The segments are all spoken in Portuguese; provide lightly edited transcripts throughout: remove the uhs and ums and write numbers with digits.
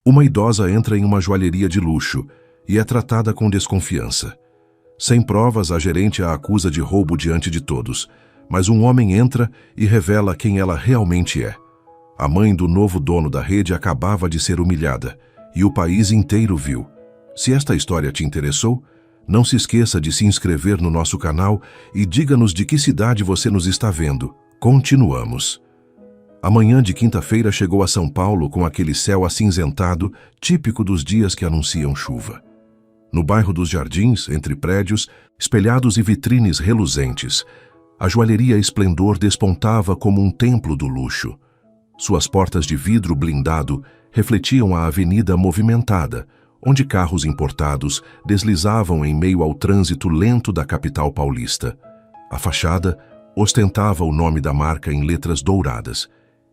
Uma idosa entra em uma joalheria de luxo e é tratada com desconfiança. Sem provas, a gerente a acusa de roubo diante de todos, mas um homem entra e revela quem ela realmente é. A mãe do novo dono da rede acabava de ser humilhada, e o país inteiro viu. Se esta história te interessou, não se esqueça de se inscrever no nosso canal e diga-nos de que cidade você nos está vendo. Continuamos. A manhã de quinta-feira chegou a São Paulo com aquele céu acinzentado, típico dos dias que anunciam chuva. No bairro dos Jardins, entre prédios, espelhados e vitrines reluzentes, a joalheria Esplendor despontava como um templo do luxo. Suas portas de vidro blindado refletiam a avenida movimentada, onde carros importados deslizavam em meio ao trânsito lento da capital paulista. A fachada ostentava o nome da marca em letras douradas,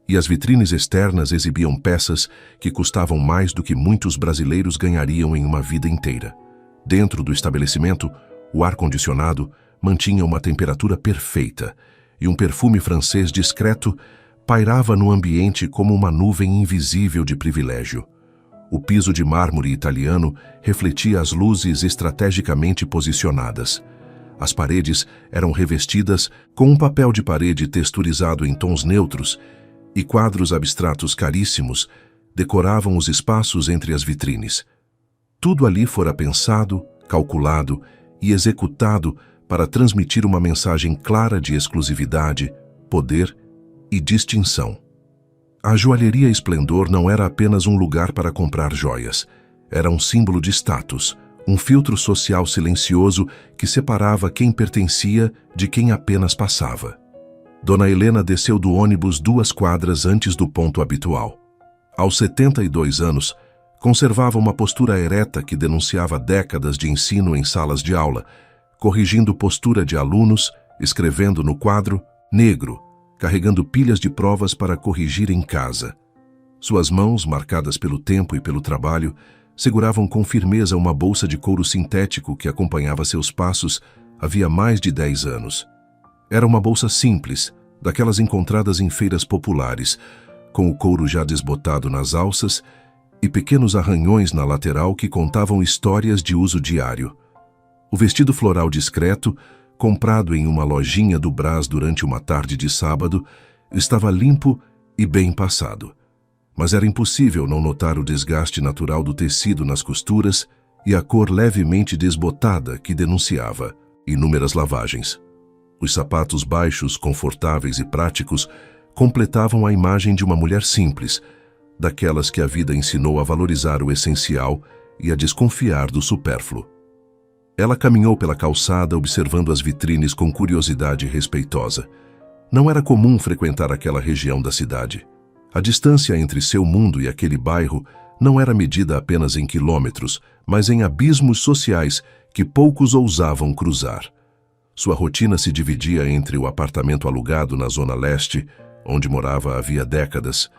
e as vitrines externas exibiam peças que custavam mais do que muitos brasileiros ganhariam em uma vida inteira. Dentro do estabelecimento, o ar-condicionado mantinha uma temperatura perfeita e um perfume francês discreto pairava no ambiente como uma nuvem invisível de privilégio. O piso de mármore italiano refletia as luzes estrategicamente posicionadas. As paredes eram revestidas com um papel de parede texturizado em tons neutros e quadros abstratos caríssimos decoravam os espaços entre as vitrines. Tudo ali fora pensado, calculado e executado para transmitir uma mensagem clara de exclusividade, poder e distinção. A joalheria Esplendor não era apenas um lugar para comprar joias. Era um símbolo de status, um filtro social silencioso que separava quem pertencia de quem apenas passava. Dona Helena desceu do ônibus 2 quadras antes do ponto habitual. Aos 72 anos, conservava uma postura ereta que denunciava décadas de ensino em salas de aula, corrigindo postura de alunos, escrevendo no quadro negro, carregando pilhas de provas para corrigir em casa. Suas mãos, marcadas pelo tempo e pelo trabalho, seguravam com firmeza uma bolsa de couro sintético que acompanhava seus passos havia mais de 10 anos. Era uma bolsa simples, daquelas encontradas em feiras populares, com o couro já desbotado nas alças e pequenos arranhões na lateral que contavam histórias de uso diário. O vestido floral discreto, comprado em uma lojinha do Brás durante uma tarde de sábado, estava limpo e bem passado. Mas era impossível não notar o desgaste natural do tecido nas costuras e a cor levemente desbotada que denunciava inúmeras lavagens. Os sapatos baixos, confortáveis e práticos completavam a imagem de uma mulher simples, daquelas que a vida ensinou a valorizar o essencial e a desconfiar do supérfluo. Ela caminhou pela calçada observando as vitrines com curiosidade respeitosa. Não era comum frequentar aquela região da cidade. A distância entre seu mundo e aquele bairro não era medida apenas em quilômetros, mas em abismos sociais que poucos ousavam cruzar. Sua rotina se dividia entre o apartamento alugado na Zona Leste, onde morava havia décadas,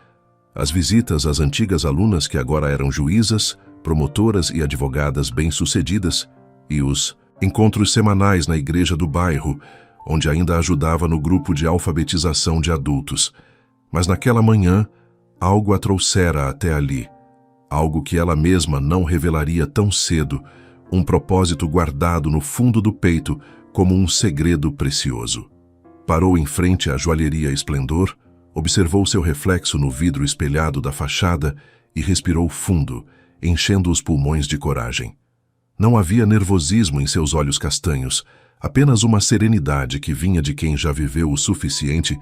as visitas às antigas alunas que agora eram juízas, promotoras e advogadas bem-sucedidas, e os encontros semanais na igreja do bairro, onde ainda ajudava no grupo de alfabetização de adultos. Mas naquela manhã, algo a trouxera até ali, algo que ela mesma não revelaria tão cedo, um propósito guardado no fundo do peito como um segredo precioso. Parou em frente à joalheria Esplendor, observou seu reflexo no vidro espelhado da fachada e respirou fundo, enchendo os pulmões de coragem. Não havia nervosismo em seus olhos castanhos, apenas uma serenidade que vinha de quem já viveu o suficiente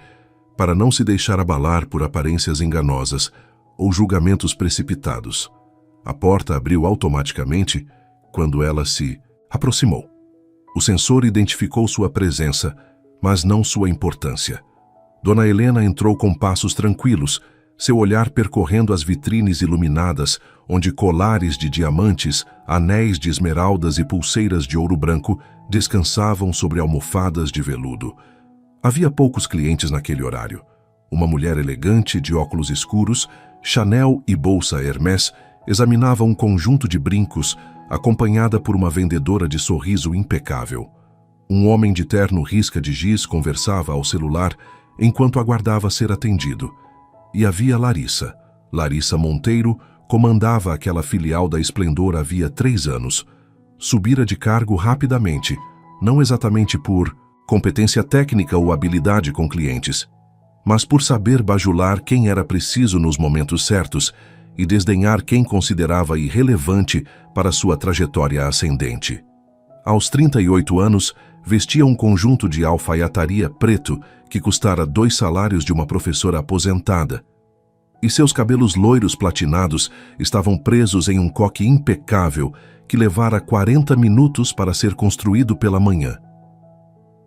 para não se deixar abalar por aparências enganosas ou julgamentos precipitados. A porta abriu automaticamente quando ela se aproximou. O sensor identificou sua presença, mas não sua importância. Dona Helena entrou com passos tranquilos, seu olhar percorrendo as vitrines iluminadas, onde colares de diamantes, anéis de esmeraldas e pulseiras de ouro branco descansavam sobre almofadas de veludo. Havia poucos clientes naquele horário. Uma mulher elegante, de óculos escuros, Chanel e bolsa Hermès, examinava um conjunto de brincos, acompanhada por uma vendedora de sorriso impecável. Um homem de terno risca de giz conversava ao celular enquanto aguardava ser atendido. E havia Larissa Monteiro, comandava aquela filial da Esplendor havia 3 anos. Subira de cargo rapidamente, não exatamente por competência técnica ou habilidade com clientes, mas por saber bajular quem era preciso nos momentos certos e desdenhar quem considerava irrelevante para sua trajetória ascendente. Aos 38 anos, vestia um conjunto de alfaiataria preto que custara 2 salários de uma professora aposentada, e seus cabelos loiros platinados estavam presos em um coque impecável que levara 40 minutos para ser construído pela manhã.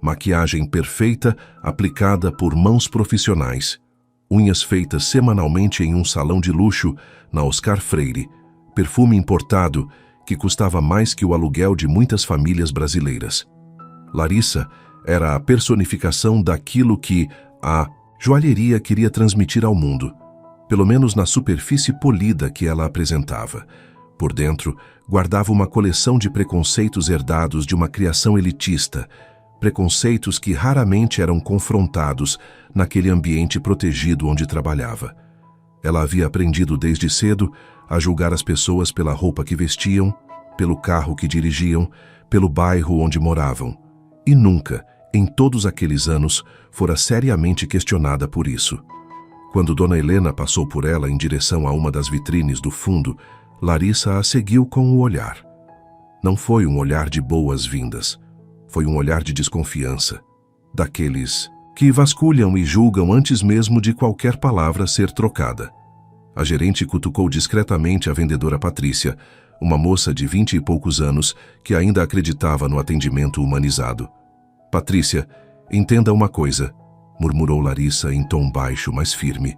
Maquiagem perfeita aplicada por mãos profissionais, unhas feitas semanalmente em um salão de luxo na Oscar Freire, perfume importado que custava mais que o aluguel de muitas famílias brasileiras. Larissa era a personificação daquilo que a joalheria queria transmitir ao mundo, pelo menos na superfície polida que ela apresentava. Por dentro, guardava uma coleção de preconceitos herdados de uma criação elitista, preconceitos que raramente eram confrontados naquele ambiente protegido onde trabalhava. Ela havia aprendido desde cedo a julgar as pessoas pela roupa que vestiam, pelo carro que dirigiam, pelo bairro onde moravam. E nunca, em todos aqueles anos, fora seriamente questionada por isso. Quando Dona Helena passou por ela em direção a uma das vitrines do fundo, Larissa a seguiu com o olhar. Não foi um olhar de boas-vindas. Foi um olhar de desconfiança, daqueles que vasculham e julgam antes mesmo de qualquer palavra ser trocada. A gerente cutucou discretamente a vendedora Patrícia, uma moça de 20 e poucos anos que ainda acreditava no atendimento humanizado. Patrícia, entenda uma coisa, murmurou Larissa em tom baixo, mas firme.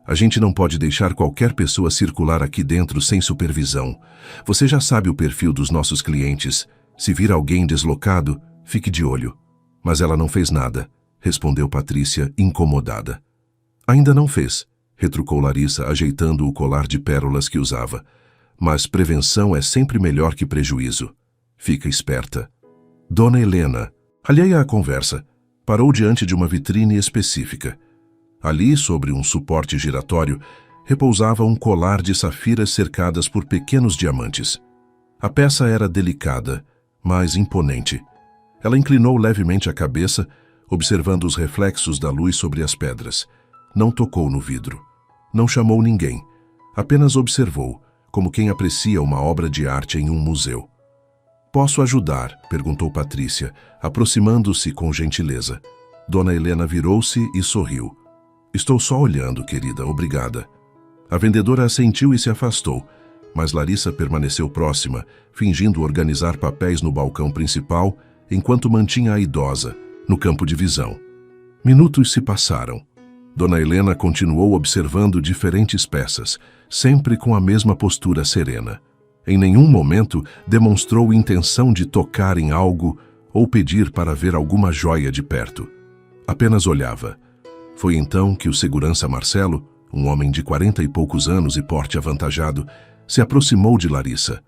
A gente não pode deixar qualquer pessoa circular aqui dentro sem supervisão. Você já sabe o perfil dos nossos clientes. Se vir alguém deslocado, fique de olho. Mas ela não fez nada, respondeu Patrícia, incomodada. Ainda não fez, retrucou Larissa, ajeitando o colar de pérolas que usava. Mas prevenção é sempre melhor que prejuízo. Fica esperta. Dona Helena, alheia à conversa, parou diante de uma vitrine específica. Ali, sobre um suporte giratório, repousava um colar de safiras cercadas por pequenos diamantes. A peça era delicada, mas imponente. Ela inclinou levemente a cabeça, observando os reflexos da luz sobre as pedras. Não tocou no vidro. Não chamou ninguém. Apenas observou, como quem aprecia uma obra de arte em um museu. «Posso ajudar?» perguntou Patrícia, aproximando-se com gentileza. Dona Helena virou-se e sorriu. «Estou só olhando, querida, obrigada». A vendedora assentiu e se afastou, mas Larissa permaneceu próxima, fingindo organizar papéis no balcão principal, enquanto mantinha a idosa, no campo de visão. Minutos se passaram. Dona Helena continuou observando diferentes peças, sempre com a mesma postura serena. Em nenhum momento demonstrou intenção de tocar em algo ou pedir para ver alguma joia de perto. Apenas olhava. Foi então que o segurança Marcelo, um homem de 40 e poucos anos e porte avantajado, se aproximou de Larissa.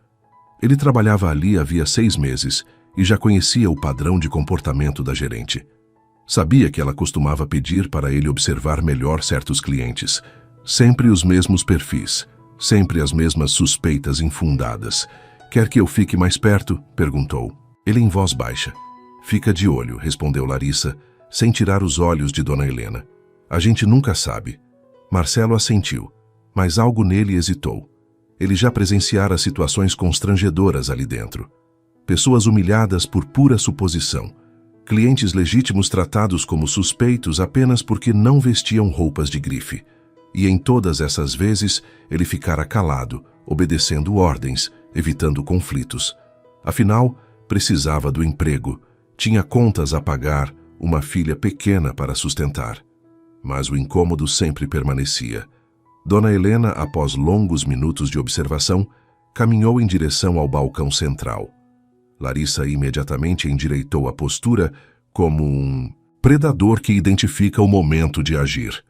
Ele trabalhava ali havia 6 meses e já conhecia o padrão de comportamento da gerente. Sabia que ela costumava pedir para ele observar melhor certos clientes. Sempre os mesmos perfis, sempre as mesmas suspeitas infundadas. «Quer que eu fique mais perto?» perguntou. Ele em voz baixa. «Fica de olho», respondeu Larissa, sem tirar os olhos de Dona Helena. «A gente nunca sabe». Marcelo assentiu, mas algo nele hesitou. Ele já presenciara situações constrangedoras ali dentro. Pessoas humilhadas por pura suposição. Clientes legítimos tratados como suspeitos apenas porque não vestiam roupas de grife. E em todas essas vezes, ele ficara calado, obedecendo ordens, evitando conflitos. Afinal, precisava do emprego, tinha contas a pagar, uma filha pequena para sustentar. Mas o incômodo sempre permanecia. Dona Helena, após longos minutos de observação, caminhou em direção ao balcão central. Larissa imediatamente endireitou a postura como um predador que identifica o momento de agir.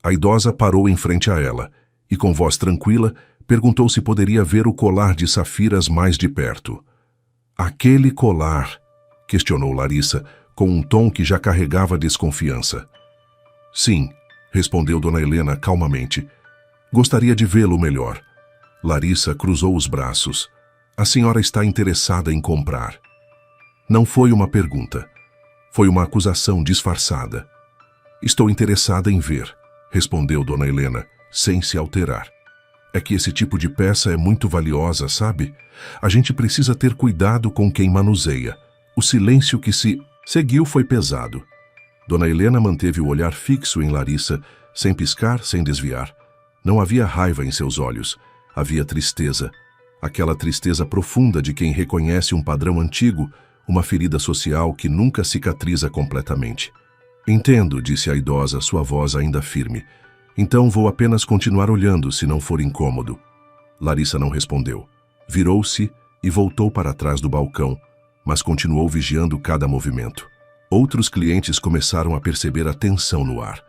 A idosa parou em frente a ela e, com voz tranquila, perguntou se poderia ver o colar de safiras mais de perto. «Aquele colar?» questionou Larissa, com um tom que já carregava desconfiança. «Sim», respondeu Dona Helena calmamente. «Gostaria de vê-lo melhor». Larissa cruzou os braços. A senhora está interessada em comprar. Não foi uma pergunta. Foi uma acusação disfarçada. Estou interessada em ver, respondeu Dona Helena, sem se alterar. É que esse tipo de peça é muito valiosa, sabe? A gente precisa ter cuidado com quem manuseia. O silêncio que se seguiu foi pesado. Dona Helena manteve o olhar fixo em Larissa, sem piscar, sem desviar. Não havia raiva em seus olhos. Havia tristeza. Aquela tristeza profunda de quem reconhece um padrão antigo, uma ferida social que nunca cicatriza completamente. Entendo, disse a idosa, sua voz ainda firme. Então vou apenas continuar olhando, se não for incômodo. Larissa não respondeu. Virou-se e voltou para trás do balcão, mas continuou vigiando cada movimento. Outros clientes começaram a perceber a tensão no ar.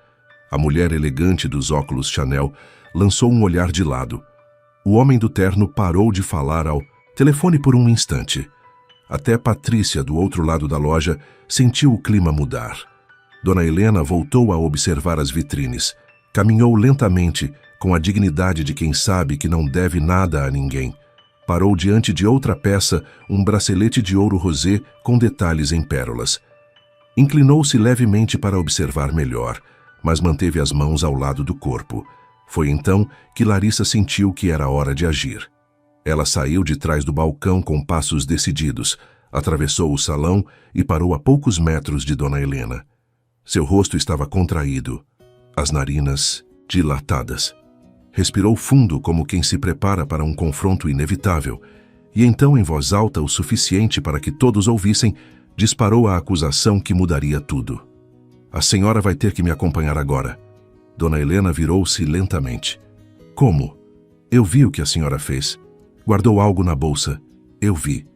A mulher elegante dos óculos Chanel lançou um olhar de lado. O homem do terno parou de falar ao telefone por um instante. Até Patrícia, do outro lado da loja, sentiu o clima mudar. Dona Helena voltou a observar as vitrines. Caminhou lentamente, com a dignidade de quem sabe que não deve nada a ninguém. Parou diante de outra peça, um bracelete de ouro rosé com detalhes em pérolas. Inclinou-se levemente para observar melhor, mas manteve as mãos ao lado do corpo. Foi então que Larissa sentiu que era hora de agir. Ela saiu de trás do balcão com passos decididos, atravessou o salão e parou a poucos metros de Dona Helena. Seu rosto estava contraído, as narinas dilatadas. Respirou fundo como quem se prepara para um confronto inevitável, e então, em voz alta o suficiente para que todos ouvissem, disparou a acusação que mudaria tudo. A senhora vai ter que me acompanhar agora. Dona Helena virou-se lentamente. Como? Eu vi o que a senhora fez. Guardou algo na bolsa. Eu vi.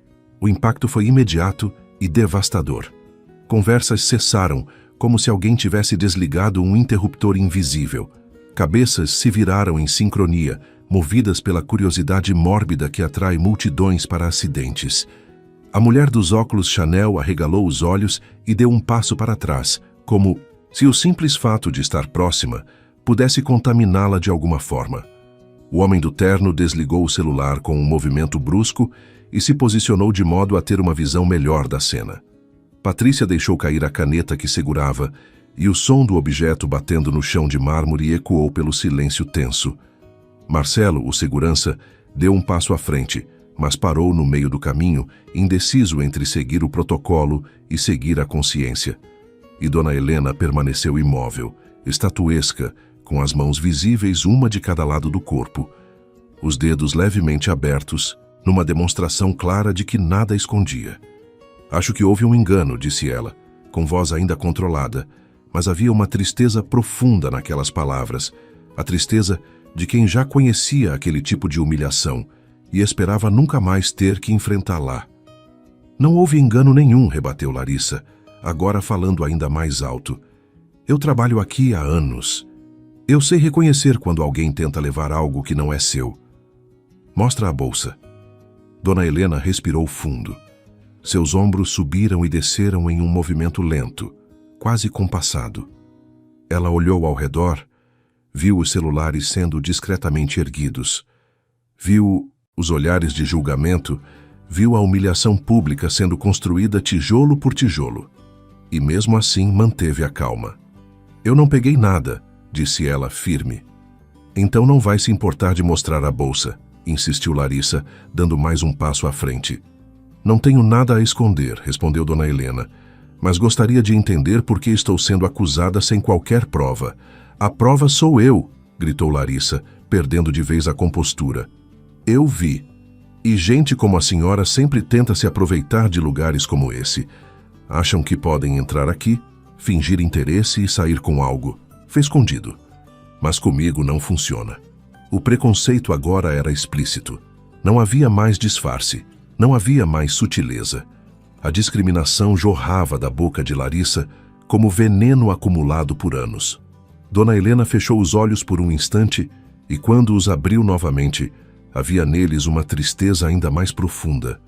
O impacto foi imediato e devastador. Conversas cessaram, como se alguém tivesse desligado um interruptor invisível. Cabeças se viraram em sincronia, movidas pela curiosidade mórbida que atrai multidões para acidentes. A mulher dos óculos Chanel arregalou os olhos e deu um passo para trás, como se o simples fato de estar próxima pudesse contaminá-la de alguma forma. O homem do terno desligou o celular com um movimento brusco e se posicionou de modo a ter uma visão melhor da cena. Patrícia deixou cair a caneta que segurava e o som do objeto batendo no chão de mármore ecoou pelo silêncio tenso. Marcelo, o segurança, deu um passo à frente, mas parou no meio do caminho, indeciso entre seguir o protocolo e seguir a consciência. E Dona Helena permaneceu imóvel, estatuesca, com as mãos visíveis uma de cada lado do corpo, os dedos levemente abertos, numa demonstração clara de que nada escondia. Acho que houve um engano, disse ela, com voz ainda controlada, mas havia uma tristeza profunda naquelas palavras, a tristeza de quem já conhecia aquele tipo de humilhação e esperava nunca mais ter que enfrentá-la. Não houve engano nenhum, rebateu Larissa, agora falando ainda mais alto. Eu trabalho aqui há anos. Eu sei reconhecer quando alguém tenta levar algo que não é seu. Mostra a bolsa. Dona Helena respirou fundo. Seus ombros subiram e desceram em um movimento lento, quase compassado. Ela olhou ao redor, viu os celulares sendo discretamente erguidos. Viu os olhares de julgamento, viu a humilhação pública sendo construída tijolo por tijolo. E mesmo assim manteve a calma. Eu não peguei nada, disse ela firme. Então não vai se importar de mostrar a bolsa, insistiu Larissa, dando mais um passo à frente. Não tenho nada a esconder, respondeu Dona Helena, mas gostaria de entender por que estou sendo acusada sem qualquer prova. A prova sou eu, gritou Larissa, perdendo de vez a compostura. Eu vi. E gente como a senhora sempre tenta se aproveitar de lugares como esse. Acham que podem entrar aqui, fingir interesse e sair com algo, escondido. Mas comigo não funciona. O preconceito agora era explícito. Não havia mais disfarce, não havia mais sutileza. A discriminação jorrava da boca de Larissa como veneno acumulado por anos. Dona Helena fechou os olhos por um instante e, quando os abriu novamente, havia neles uma tristeza ainda mais profunda.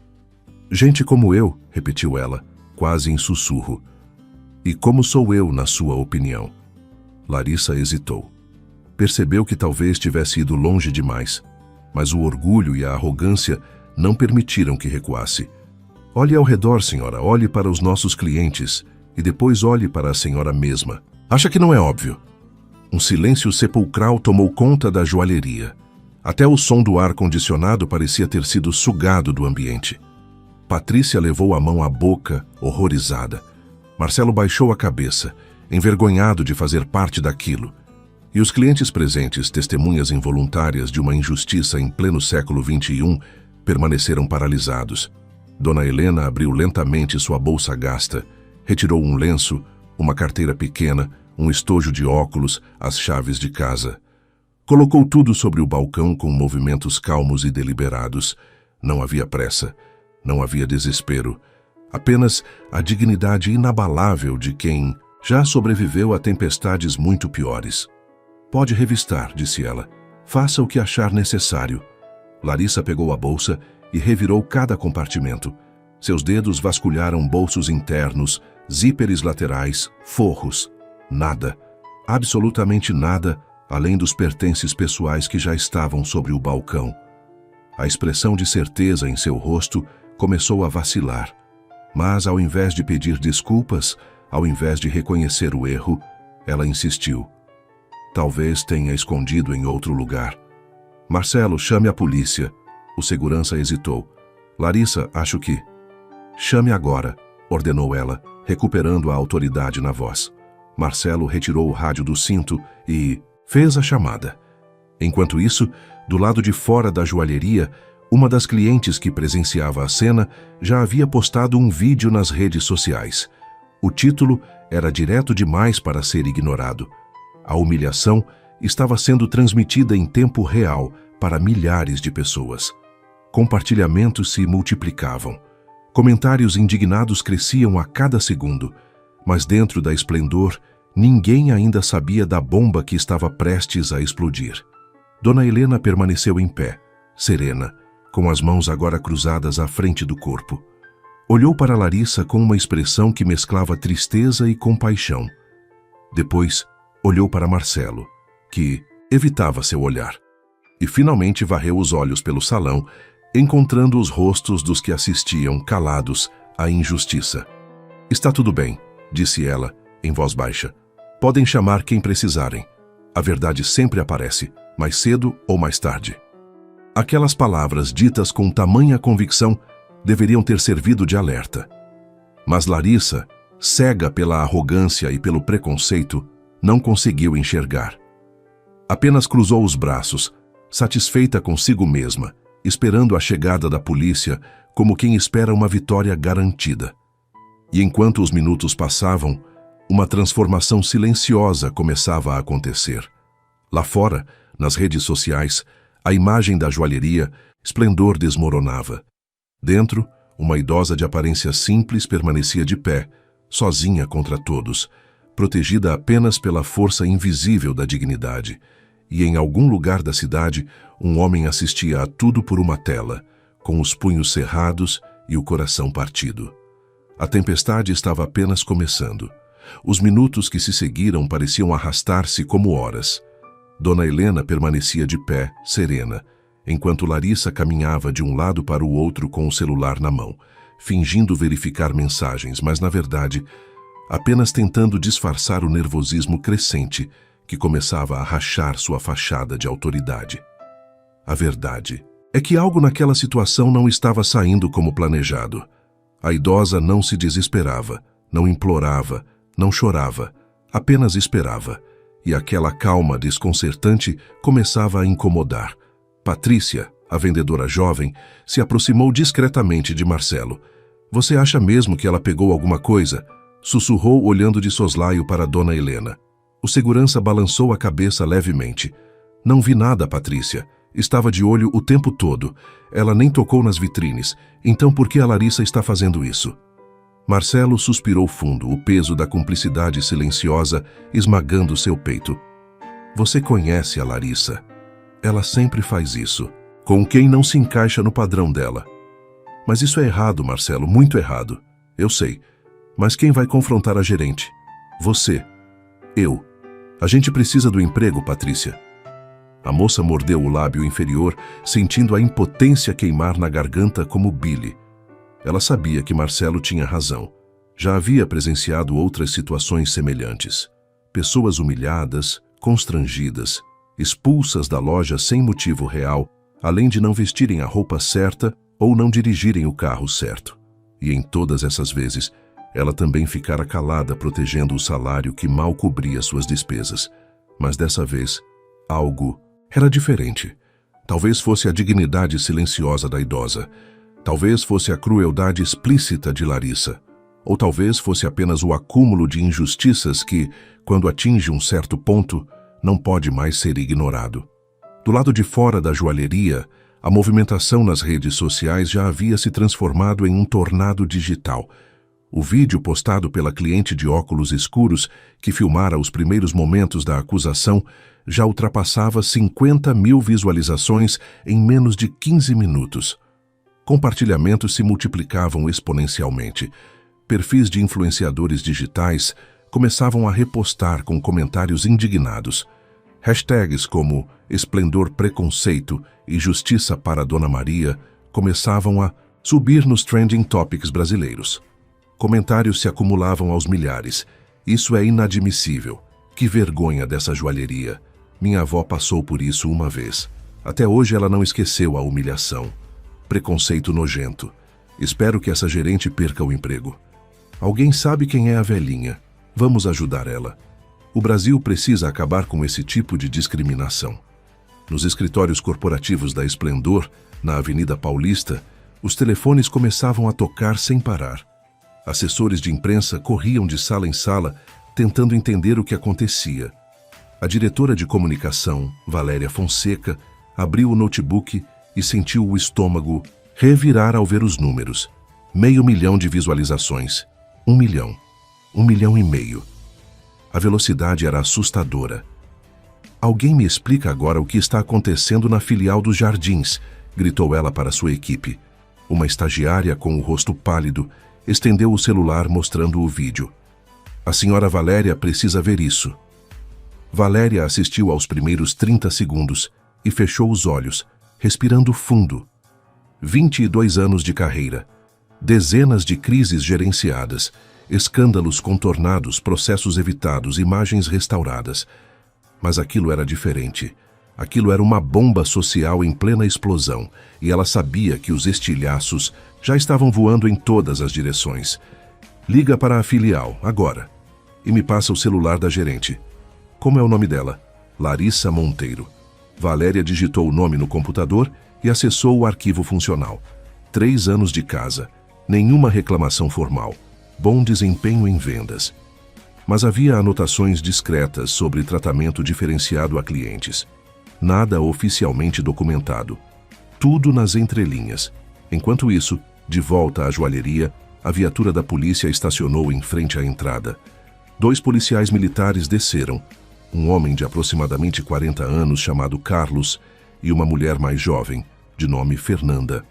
Gente como eu, repetiu ela, quase em sussurro. E como sou eu, na sua opinião? Larissa hesitou. Percebeu que talvez tivesse ido longe demais. mas o orgulho e a arrogância não permitiram que recuasse. Olhe ao redor, senhora, olhe para os nossos clientes e depois olhe para a senhora mesma. Acha que não é óbvio? Um silêncio sepulcral tomou conta da joalheria. Até o som do ar-condicionado parecia ter sido sugado do ambiente. Patrícia levou a mão à boca, horrorizada. Marcelo baixou a cabeça, envergonhado de fazer parte daquilo. E os clientes presentes, testemunhas involuntárias de uma injustiça em pleno século XXI, permaneceram paralisados. Dona Helena abriu lentamente sua bolsa gasta, retirou um lenço, uma carteira pequena, um estojo de óculos, as chaves de casa. Colocou tudo sobre o balcão com movimentos calmos e deliberados. Não havia pressa, não havia desespero, apenas a dignidade inabalável de quem já sobreviveu a tempestades muito piores. Pode revistar, disse ela. Faça o que achar necessário. Larissa pegou a bolsa e revirou cada compartimento. Seus dedos vasculharam bolsos internos, zíperes laterais, forros. Nada, absolutamente nada, além dos pertences pessoais que já estavam sobre o balcão. A expressão de certeza em seu rosto começou a vacilar. Mas, ao invés de pedir desculpas, ao invés de reconhecer o erro, ela insistiu. Talvez tenha escondido em outro lugar. Marcelo, chame a polícia. O segurança hesitou. Larissa, acho que... Chame agora, ordenou ela, recuperando a autoridade na voz. Marcelo retirou o rádio do cinto e fez a chamada. Enquanto isso, do lado de fora da joalheria, uma das clientes que presenciava a cena já havia postado um vídeo nas redes sociais. O título era direto demais para ser ignorado. A humilhação estava sendo transmitida em tempo real para milhares de pessoas. Compartilhamentos se multiplicavam. Comentários indignados cresciam a cada segundo, mas dentro da esplendor, ninguém ainda sabia da bomba que estava prestes a explodir. Dona Helena permaneceu em pé, serena, com as mãos agora cruzadas à frente do corpo. Olhou para Larissa com uma expressão que mesclava tristeza e compaixão. Depois, olhou para Marcelo, que evitava seu olhar, e finalmente varreu os olhos pelo salão, encontrando os rostos dos que assistiam calados à injustiça. Está tudo bem, disse ela, em voz baixa. Podem chamar quem precisarem. A verdade sempre aparece, mais cedo ou mais tarde. Aquelas palavras ditas com tamanha convicção deveriam ter servido de alerta. Mas Larissa, cega pela arrogância e pelo preconceito, não conseguiu enxergar. Apenas cruzou os braços, satisfeita consigo mesma, esperando a chegada da polícia como quem espera uma vitória garantida. E enquanto os minutos passavam, uma transformação silenciosa começava a acontecer. Lá fora, nas redes sociais, a imagem da joalheria, esplendor desmoronava. Dentro, uma idosa de aparência simples permanecia de pé, sozinha contra todos, protegida apenas pela força invisível da dignidade, e em algum lugar da cidade, um homem assistia a tudo por uma tela, com os punhos cerrados e o coração partido. A tempestade estava apenas começando. Os minutos que se seguiram pareciam arrastar-se como horas. Dona Helena permanecia de pé, serena, enquanto Larissa caminhava de um lado para o outro com o celular na mão, fingindo verificar mensagens, mas, na verdade, apenas tentando disfarçar o nervosismo crescente que começava a rachar sua fachada de autoridade. A verdade é que algo naquela situação não estava saindo como planejado. A idosa não se desesperava, não implorava, não chorava, apenas esperava, e aquela calma desconcertante começava a incomodar. Patrícia, a vendedora jovem, se aproximou discretamente de Marcelo. Você acha mesmo que ela pegou alguma coisa? Sussurrou olhando de soslaio para Dona Helena. O segurança balançou a cabeça levemente. Não vi nada, Patrícia. Estava de olho o tempo todo. Ela nem tocou nas vitrines. Então por que a Larissa está fazendo isso? Marcelo suspirou fundo, o peso da cumplicidade silenciosa esmagando seu peito. Você conhece a Larissa. Ela sempre faz isso, com quem não se encaixa no padrão dela. Mas isso é errado, Marcelo, muito errado. Eu sei. Mas quem vai confrontar a gerente? Você. Eu. A gente precisa do emprego, Patrícia. A moça mordeu o lábio inferior, sentindo a impotência queimar na garganta como bile. Ela sabia que Marcelo tinha razão. Já havia presenciado outras situações semelhantes. Pessoas humilhadas, constrangidas, expulsas da loja sem motivo real, além de não vestirem a roupa certa ou não dirigirem o carro certo. E em todas essas vezes, ela também ficara calada protegendo o salário que mal cobria suas despesas. Mas dessa vez, algo era diferente. Talvez fosse a dignidade silenciosa da idosa. Talvez fosse a crueldade explícita de Larissa. Ou talvez fosse apenas o acúmulo de injustiças que, quando atinge um certo ponto, não pode mais ser ignorado. Do lado de fora da joalheria, a movimentação nas redes sociais já havia se transformado em um tornado digital. O vídeo postado pela cliente de óculos escuros, que filmara os primeiros momentos da acusação, já ultrapassava 50.000 visualizações em menos de 15 minutos. Compartilhamentos se multiplicavam exponencialmente. Perfis de influenciadores digitais começavam a repostar com comentários indignados. Hashtags como Esplendor Preconceito e Justiça para Dona Maria começavam a subir nos trending topics brasileiros. Comentários se acumulavam aos milhares. Isso é inadmissível. Que vergonha dessa joalheria. Minha avó passou por isso uma vez. Até hoje ela não esqueceu a humilhação. Preconceito nojento. Espero que essa gerente perca o emprego. Alguém sabe quem é a velhinha. Vamos ajudar ela. O Brasil precisa acabar com esse tipo de discriminação. Nos escritórios corporativos da Esplendor, na Avenida Paulista, os telefones começavam a tocar sem parar. Assessores de imprensa corriam de sala em sala, tentando entender o que acontecia. A diretora de comunicação, Valéria Fonseca, abriu o notebook e sentiu o estômago revirar ao ver os números. 500 mil de visualizações. 1 milhão. 1,5 milhão. A velocidade era assustadora. Alguém me explica agora o que está acontecendo na filial dos Jardins, gritou ela para sua equipe. Uma estagiária com o rosto pálido estendeu o celular mostrando o vídeo. A senhora Valéria precisa ver isso. Valéria assistiu aos primeiros 30 segundos e fechou os olhos, respirando fundo. 22 anos de carreira. Dezenas de crises gerenciadas, escândalos contornados, processos evitados, imagens restauradas. Mas aquilo era diferente. Aquilo era uma bomba social em plena explosão, e ela sabia que os estilhaços já estavam voando em todas as direções. Liga para a filial, agora. E me passa o celular da gerente. Como é o nome dela? Larissa Monteiro. Valéria digitou o nome no computador e acessou o arquivo funcional. 3 anos de casa. Nenhuma reclamação formal. Bom desempenho em vendas. Mas havia anotações discretas sobre tratamento diferenciado a clientes. Nada oficialmente documentado. Tudo nas entrelinhas. Enquanto isso, de volta à joalheria, a viatura da polícia estacionou em frente à entrada. 2 policiais militares desceram. Um homem de aproximadamente 40 anos chamado Carlos e uma mulher mais jovem, de nome Fernanda.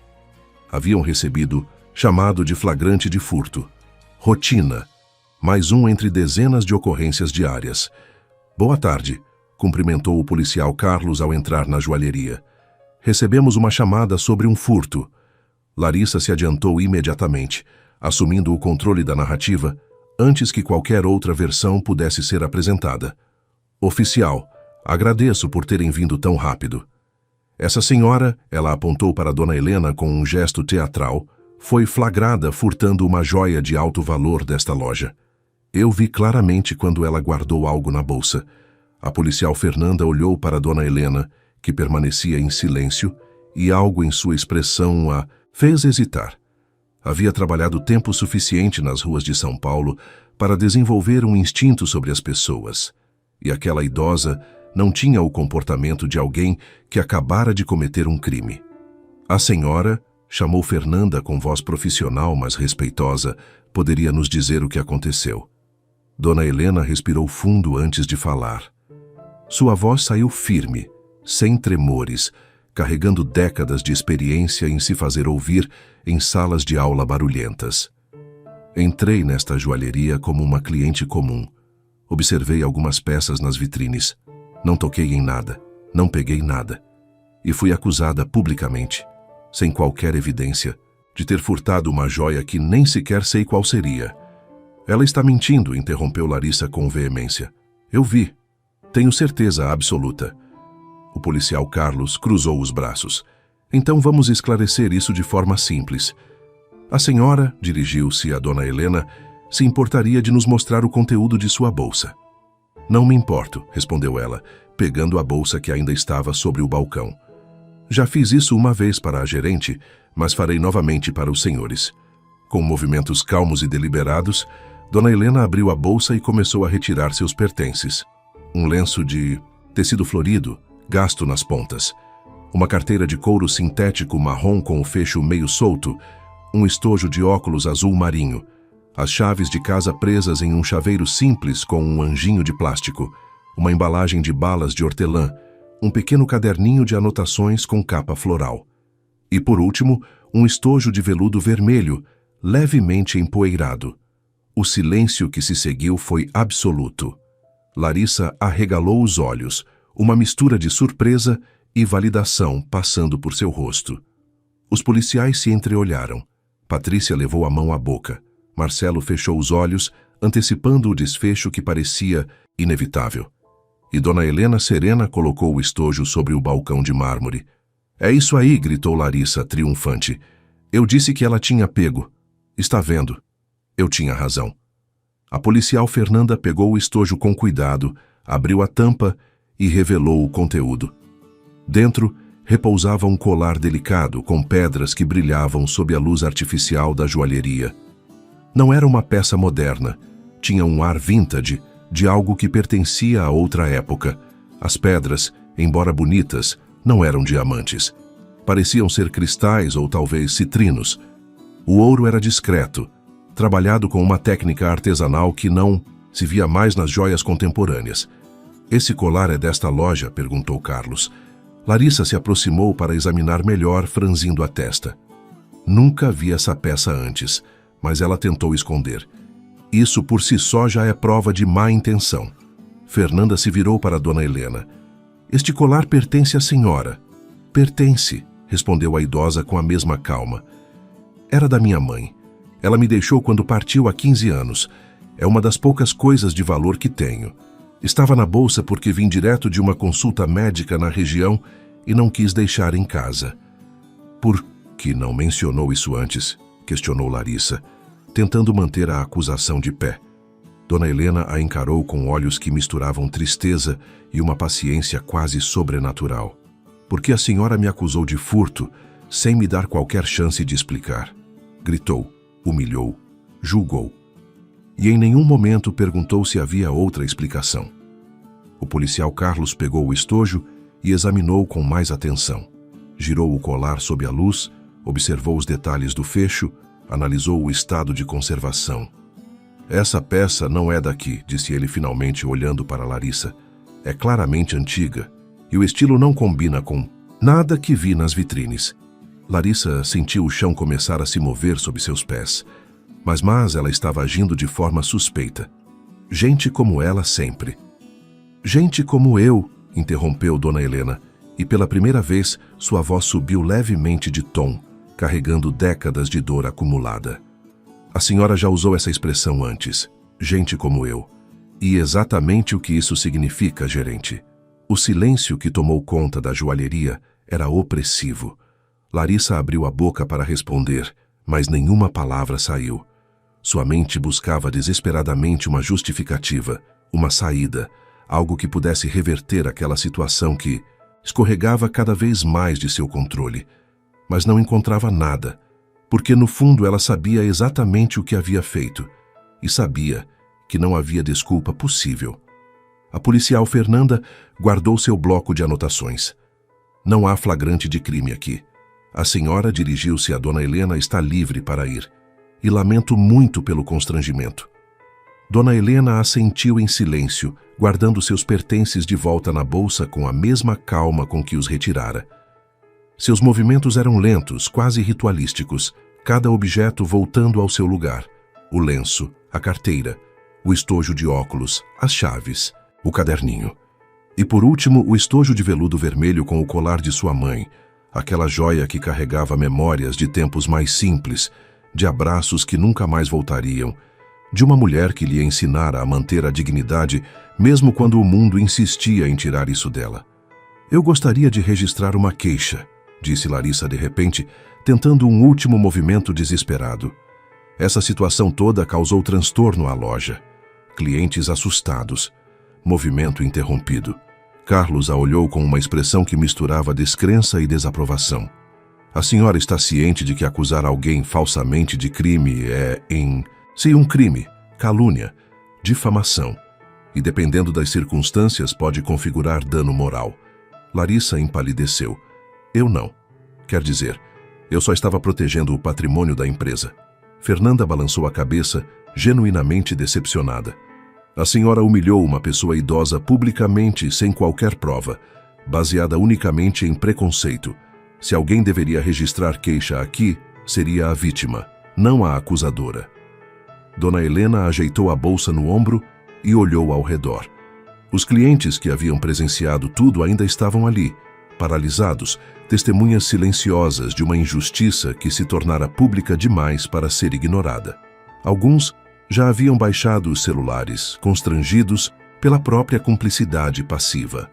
Haviam recebido chamado de flagrante de furto. Rotina. Mais um entre dezenas de ocorrências diárias. Boa tarde, cumprimentou o policial Carlos ao entrar na joalheria. Recebemos uma chamada sobre um furto. Larissa se adiantou imediatamente, assumindo o controle da narrativa, antes que qualquer outra versão pudesse ser apresentada. Oficial, agradeço por terem vindo tão rápido. Essa senhora, ela apontou para Dona Helena com um gesto teatral, foi flagrada furtando uma joia de alto valor desta loja. Eu vi claramente quando ela guardou algo na bolsa. A policial Fernanda olhou para Dona Helena, que permanecia em silêncio, e algo em sua expressão a fez hesitar. Havia trabalhado tempo suficiente nas ruas de São Paulo para desenvolver um instinto sobre as pessoas. E aquela idosa não tinha o comportamento de alguém que acabara de cometer um crime. A senhora, chamou Fernanda com voz profissional, mas respeitosa, poderia nos dizer o que aconteceu. Dona Helena respirou fundo antes de falar. Sua voz saiu firme, sem tremores, carregando décadas de experiência em se fazer ouvir em salas de aula barulhentas. Entrei nesta joalheria como uma cliente comum. Observei algumas peças nas vitrines. Não toquei em nada. Não peguei nada. E fui acusada publicamente, sem qualquer evidência, de ter furtado uma joia que nem sequer sei qual seria. Ela está mentindo, interrompeu Larissa com veemência. Eu vi. Tenho certeza absoluta. O policial Carlos cruzou os braços. Então vamos esclarecer isso de forma simples. A senhora, dirigiu-se a dona Helena, se importaria de nos mostrar o conteúdo de sua bolsa. Não me importo, respondeu ela, pegando a bolsa que ainda estava sobre o balcão. Já fiz isso uma vez para a gerente, mas farei novamente para os senhores. Com movimentos calmos e deliberados, dona Helena abriu a bolsa e começou a retirar seus pertences. Um lenço de tecido florido, gasto nas pontas. Uma carteira de couro sintético marrom com o fecho meio solto, um estojo de óculos azul marinho, as chaves de casa presas em um chaveiro simples com um anjinho de plástico, uma embalagem de balas de hortelã, um pequeno caderninho de anotações com capa floral. E, por último, um estojo de veludo vermelho, levemente empoeirado. O silêncio que se seguiu foi absoluto. Larissa arregalou os olhos, uma mistura de surpresa e validação passando por seu rosto. Os policiais se entreolharam. Patrícia levou a mão à boca. Marcelo fechou os olhos, antecipando o desfecho que parecia inevitável. E dona Helena serena colocou o estojo sobre o balcão de mármore. É isso aí, gritou Larissa, triunfante. Eu disse que ela tinha pego. Está vendo? Eu tinha razão. A policial Fernanda pegou o estojo com cuidado, abriu a tampa e revelou o conteúdo. Dentro, repousava um colar delicado com pedras que brilhavam sob a luz artificial da joalheria. Não era uma peça moderna, tinha um ar vintage, de algo que pertencia a outra época. As pedras, embora bonitas, não eram diamantes. Pareciam ser cristais ou talvez citrinos. O ouro era discreto, trabalhado com uma técnica artesanal que não se via mais nas joias contemporâneas. Esse colar é desta loja? Perguntou Carlos. Larissa se aproximou para examinar melhor, franzindo a testa. Nunca vi essa peça antes, mas ela tentou esconder. Isso por si só já é prova de má intenção. Fernanda se virou para dona Helena. Este colar pertence à senhora. Pertence, respondeu a idosa com a mesma calma. Era da minha mãe. Ela me deixou quando partiu há 15 anos. É uma das poucas coisas de valor que tenho. Estava na bolsa porque vim direto de uma consulta médica na região e não quis deixar em casa. Por que não mencionou isso antes? Questionou Larissa, tentando manter a acusação de pé. Dona Helena a encarou com olhos que misturavam tristeza e uma paciência quase sobrenatural. Porque a senhora me acusou de furto, sem me dar qualquer chance de explicar. Gritou, humilhou, julgou. E em nenhum momento perguntou se havia outra explicação. O policial Carlos pegou o estojo e examinou com mais atenção. Girou o colar sob a luz, observou os detalhes do fecho, analisou o estado de conservação. Essa peça não é daqui, disse ele finalmente olhando para Larissa. É claramente antiga, e o estilo não combina com nada que vi nas vitrines. Larissa sentiu o chão começar a se mover sob seus pés. Mas ela estava agindo de forma suspeita. Gente como ela sempre. Gente como eu, interrompeu dona Helena, e pela primeira vez sua voz subiu levemente de tom, carregando décadas de dor acumulada. A senhora já usou essa expressão antes, gente como eu. E exatamente o que isso significa, gerente. O silêncio que tomou conta da joalheria era opressivo. Larissa abriu a boca para responder, mas nenhuma palavra saiu. Sua mente buscava desesperadamente uma justificativa, uma saída, algo que pudesse reverter aquela situação que escorregava cada vez mais de seu controle. Mas não encontrava nada, porque no fundo ela sabia exatamente o que havia feito e sabia que não havia desculpa possível. A policial Fernanda guardou seu bloco de anotações. Não há flagrante de crime aqui. A senhora dirigiu-se a dona Helena, está livre para ir. E lamento muito pelo constrangimento. Dona Helena assentiu em silêncio, guardando seus pertences de volta na bolsa com a mesma calma com que os retirara. Seus movimentos eram lentos, quase ritualísticos, cada objeto voltando ao seu lugar. O lenço, a carteira, o estojo de óculos, as chaves, o caderninho. E por último, o estojo de veludo vermelho com o colar de sua mãe, aquela joia que carregava memórias de tempos mais simples, de abraços que nunca mais voltariam, de uma mulher que lhe ensinara a manter a dignidade mesmo quando o mundo insistia em tirar isso dela. Eu gostaria de registrar uma queixa, disse Larissa de repente, tentando um último movimento desesperado. Essa situação toda causou transtorno à loja. Clientes assustados. Movimento interrompido. Carlos a olhou com uma expressão que misturava descrença e desaprovação. A senhora está ciente de que acusar alguém falsamente de crime é Sim, um crime, calúnia, difamação. E dependendo das circunstâncias pode configurar dano moral. Larissa empalideceu. Eu não. Quer dizer, eu só estava protegendo o patrimônio da empresa. Fernanda balançou a cabeça, genuinamente decepcionada. A senhora humilhou uma pessoa idosa publicamente sem qualquer prova, baseada unicamente em preconceito. Se alguém deveria registrar queixa aqui, seria a vítima, não a acusadora. Dona Helena ajeitou a bolsa no ombro e olhou ao redor. Os clientes que haviam presenciado tudo ainda estavam ali, paralisados, testemunhas silenciosas de uma injustiça que se tornara pública demais para ser ignorada. Alguns já haviam baixado os celulares, constrangidos pela própria cumplicidade passiva.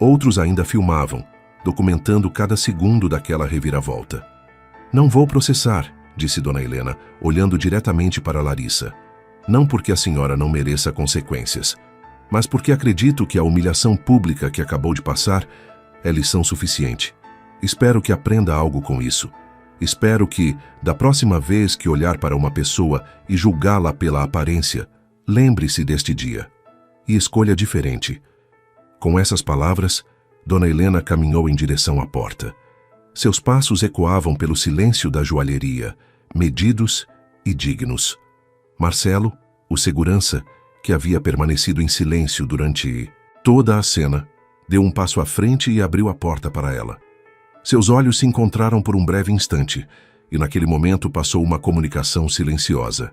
Outros ainda filmavam, documentando cada segundo daquela reviravolta. Não vou processar, disse Dona Helena, olhando diretamente para Larissa. Não porque a senhora não mereça consequências, mas porque acredito que a humilhação pública que acabou de passar é lição suficiente. Espero que aprenda algo com isso. Espero que, da próxima vez que olhar para uma pessoa e julgá-la pela aparência, lembre-se deste dia e escolha diferente. Com essas palavras, Dona Helena caminhou em direção à porta. Seus passos ecoavam pelo silêncio da joalheria, medidos e dignos. Marcelo, o segurança, que havia permanecido em silêncio durante toda a cena, deu um passo à frente e abriu a porta para ela. Seus olhos se encontraram por um breve instante, e naquele momento passou uma comunicação silenciosa.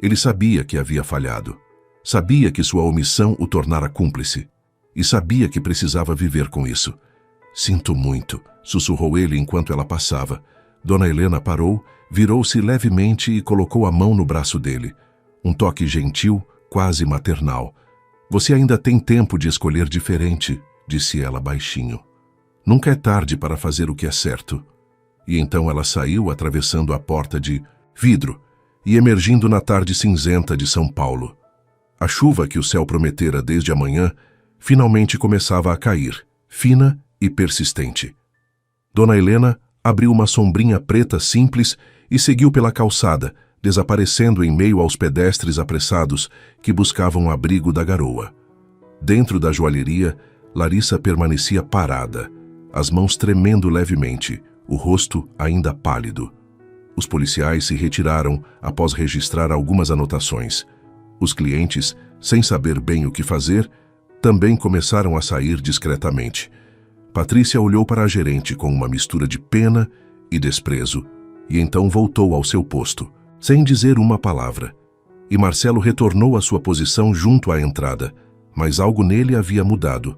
Ele sabia que havia falhado. Sabia que sua omissão o tornara cúmplice. E sabia que precisava viver com isso. Sinto muito, sussurrou ele enquanto ela passava. Dona Helena parou, virou-se levemente e colocou a mão no braço dele. Um toque gentil, quase maternal. Você ainda tem tempo de escolher diferente, disse ela baixinho. Nunca é tarde para fazer o que é certo. E então ela saiu atravessando a porta de vidro e emergindo na tarde cinzenta de São Paulo. A chuva que o céu prometera desde a manhã finalmente começava a cair, fina e persistente. Dona Helena abriu uma sombrinha preta simples e seguiu pela calçada, desaparecendo em meio aos pedestres apressados que buscavam o abrigo da garoa. Dentro da joalheria, Larissa permanecia parada, as mãos tremendo levemente, o rosto ainda pálido. Os policiais se retiraram após registrar algumas anotações. Os clientes, sem saber bem o que fazer, também começaram a sair discretamente. Patrícia olhou para a gerente com uma mistura de pena e desprezo, e então voltou ao seu posto, sem dizer uma palavra. E Marcelo retornou à sua posição junto à entrada, mas algo nele havia mudado.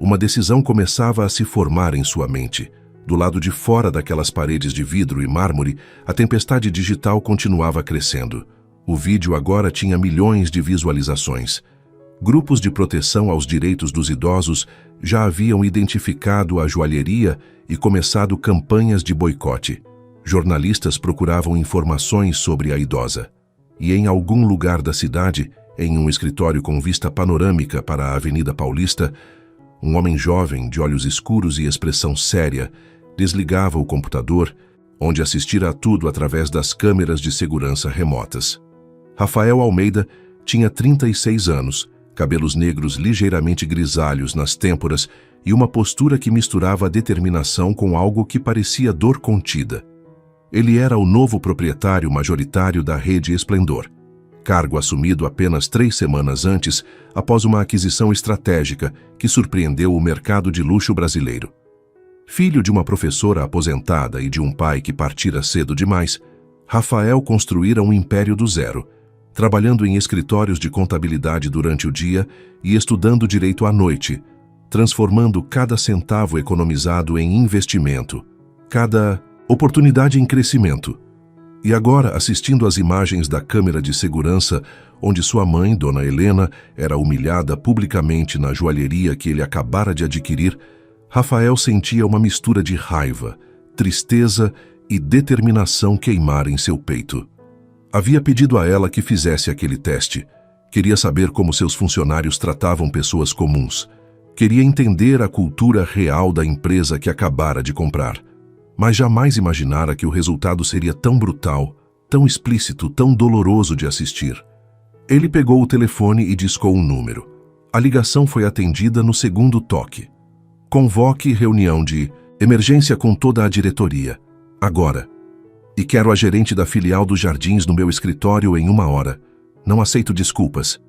Uma decisão começava a se formar em sua mente. Do lado de fora daquelas paredes de vidro e mármore, a tempestade digital continuava crescendo. O vídeo agora tinha milhões de visualizações. Grupos de proteção aos direitos dos idosos já haviam identificado a joalheria e começado campanhas de boicote. Jornalistas procuravam informações sobre a idosa. E em algum lugar da cidade, em um escritório com vista panorâmica para a Avenida Paulista, um homem jovem, de olhos escuros e expressão séria, desligava o computador, onde assistira a tudo através das câmeras de segurança remotas. Rafael Almeida tinha 36 anos, cabelos negros ligeiramente grisalhos nas têmporas e uma postura que misturava determinação com algo que parecia dor contida. Ele era o novo proprietário majoritário da Rede Esplendor, cargo assumido apenas 3 semanas antes, após uma aquisição estratégica que surpreendeu o mercado de luxo brasileiro. Filho de uma professora aposentada e de um pai que partira cedo demais, Rafael construíra um império do zero, trabalhando em escritórios de contabilidade durante o dia e estudando direito à noite, transformando cada centavo economizado em investimento, cada oportunidade em crescimento. E agora, assistindo às imagens da câmera de segurança, onde sua mãe, Dona Helena, era humilhada publicamente na joalheria que ele acabara de adquirir, Rafael sentia uma mistura de raiva, tristeza e determinação queimar em seu peito. Havia pedido a ela que fizesse aquele teste. Queria saber como seus funcionários tratavam pessoas comuns. Queria entender a cultura real da empresa que acabara de comprar. Mas jamais imaginara que o resultado seria tão brutal, tão explícito, tão doloroso de assistir. Ele pegou o telefone e discou um número. A ligação foi atendida no segundo toque. Convoque reunião de emergência com toda a diretoria. Agora. E quero a gerente da filial dos Jardins no meu escritório em 1 hora. Não aceito desculpas.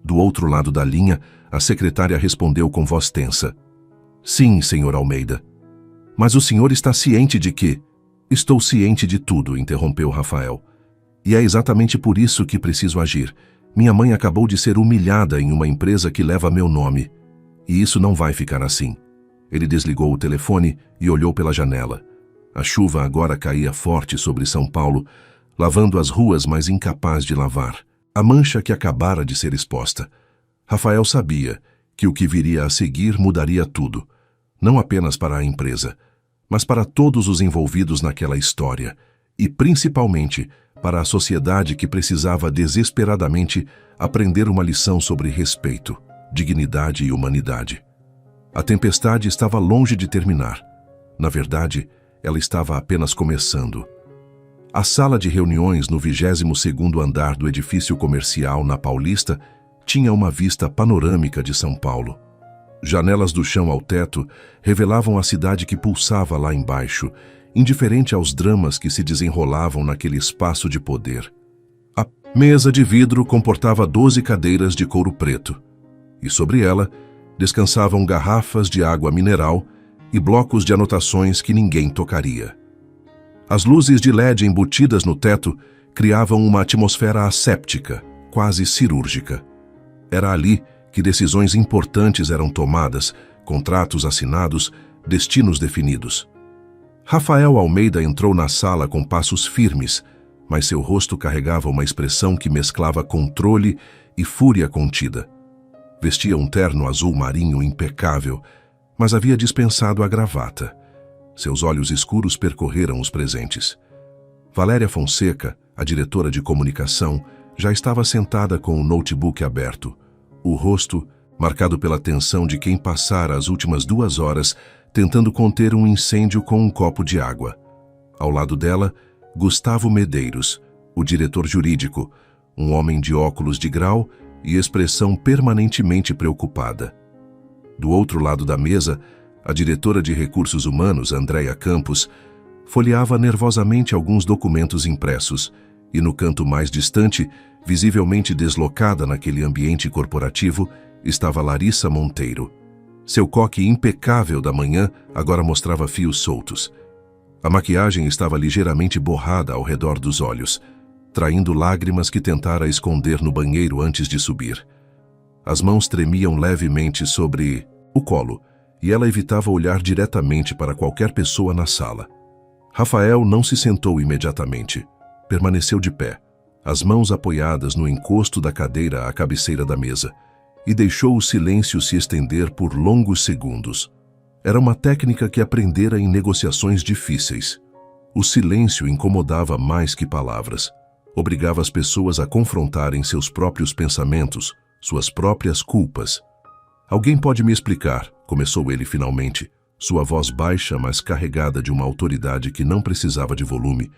Do outro lado da linha, a secretária respondeu com voz tensa. Sim, senhor Almeida. Mas o senhor está ciente de que... Estou ciente de tudo, interrompeu Rafael. E é exatamente por isso que preciso agir. Minha mãe acabou de ser humilhada em uma empresa que leva meu nome. E isso não vai ficar assim. Ele desligou o telefone e olhou pela janela. A chuva agora caía forte sobre São Paulo, lavando as ruas, mas incapaz de lavar a mancha que acabara de ser exposta. Rafael sabia que o que viria a seguir mudaria tudo, não apenas para a empresa, mas para todos os envolvidos naquela história, e principalmente para a sociedade que precisava desesperadamente aprender uma lição sobre respeito, dignidade e humanidade. A tempestade estava longe de terminar. Na verdade, ela estava apenas começando. A sala de reuniões no 22º andar do edifício comercial na Paulista tinha uma vista panorâmica de São Paulo. Janelas do chão ao teto revelavam a cidade que pulsava lá embaixo, indiferente aos dramas que se desenrolavam naquele espaço de poder. A mesa de vidro comportava 12 cadeiras de couro preto, e sobre ela descansavam garrafas de água mineral e blocos de anotações que ninguém tocaria. As luzes de LED embutidas no teto criavam uma atmosfera asséptica, quase cirúrgica. Era ali que decisões importantes eram tomadas, contratos assinados, destinos definidos. Rafael Almeida entrou na sala com passos firmes, mas seu rosto carregava uma expressão que mesclava controle e fúria contida. Vestia um terno azul marinho impecável, mas havia dispensado a gravata. Seus olhos escuros percorreram os presentes. Valéria Fonseca, a diretora de comunicação, já estava sentada com o notebook aberto, o rosto marcado pela tensão de quem passara as últimas 2 horas tentando conter um incêndio com um copo de água. Ao lado dela, Gustavo Medeiros, o diretor jurídico, um homem de óculos de grau e expressão permanentemente preocupada. Do outro lado da mesa, a diretora de recursos humanos, Andréia Campos, folheava nervosamente alguns documentos impressos, e no canto mais distante, visivelmente deslocada naquele ambiente corporativo, estava Larissa Monteiro. Seu coque impecável da manhã agora mostrava fios soltos. A maquiagem estava ligeiramente borrada ao redor dos olhos, traindo lágrimas que tentara esconder no banheiro antes de subir. As mãos tremiam levemente sobre o colo, e ela evitava olhar diretamente para qualquer pessoa na sala. Rafael não se sentou imediatamente. Permaneceu de pé, as mãos apoiadas no encosto da cadeira à cabeceira da mesa, e deixou o silêncio se estender por longos segundos. Era uma técnica que aprendera em negociações difíceis. O silêncio incomodava mais que palavras. Obrigava as pessoas a confrontarem seus próprios pensamentos, suas próprias culpas. Alguém pode me explicar, começou ele finalmente, sua voz baixa, mas carregada de uma autoridade que não precisava de volume,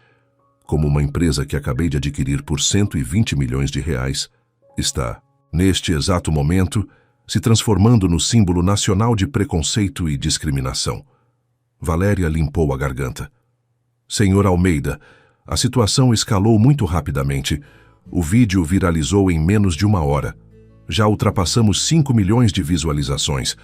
como uma empresa que acabei de adquirir por 120 milhões de reais, está, neste exato momento, se transformando no símbolo nacional de preconceito e discriminação. Valéria limpou a garganta. Senhor Almeida, a situação escalou muito rapidamente. O vídeo viralizou em menos de 1 hora. Já ultrapassamos 5 milhões de visualizações.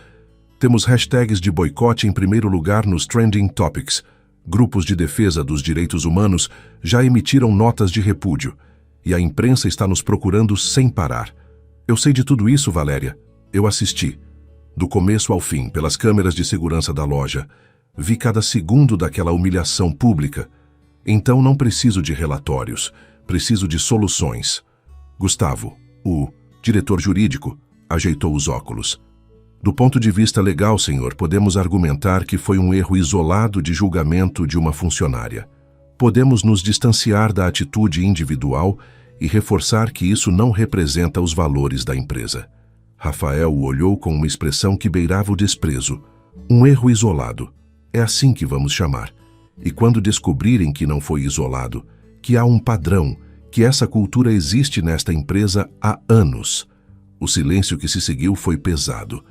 Temos hashtags de boicote em primeiro lugar nos Trending Topics. Grupos de defesa dos direitos humanos já emitiram notas de repúdio. E a imprensa está nos procurando sem parar. Eu sei de tudo isso, Valéria. Eu assisti. Do começo ao fim, pelas câmeras de segurança da loja, vi cada segundo daquela humilhação pública. Então não preciso de relatórios, preciso de soluções. Gustavo, o diretor jurídico, ajeitou os óculos. Do ponto de vista legal, senhor, podemos argumentar que foi um erro isolado de julgamento de uma funcionária. Podemos nos distanciar da atitude individual e reforçar que isso não representa os valores da empresa. Rafael o olhou com uma expressão que beirava o desprezo. Um erro isolado. É assim que vamos chamar. E quando descobrirem que não foi isolado, que há um padrão, que essa cultura existe nesta empresa há anos. O silêncio que se seguiu foi pesado.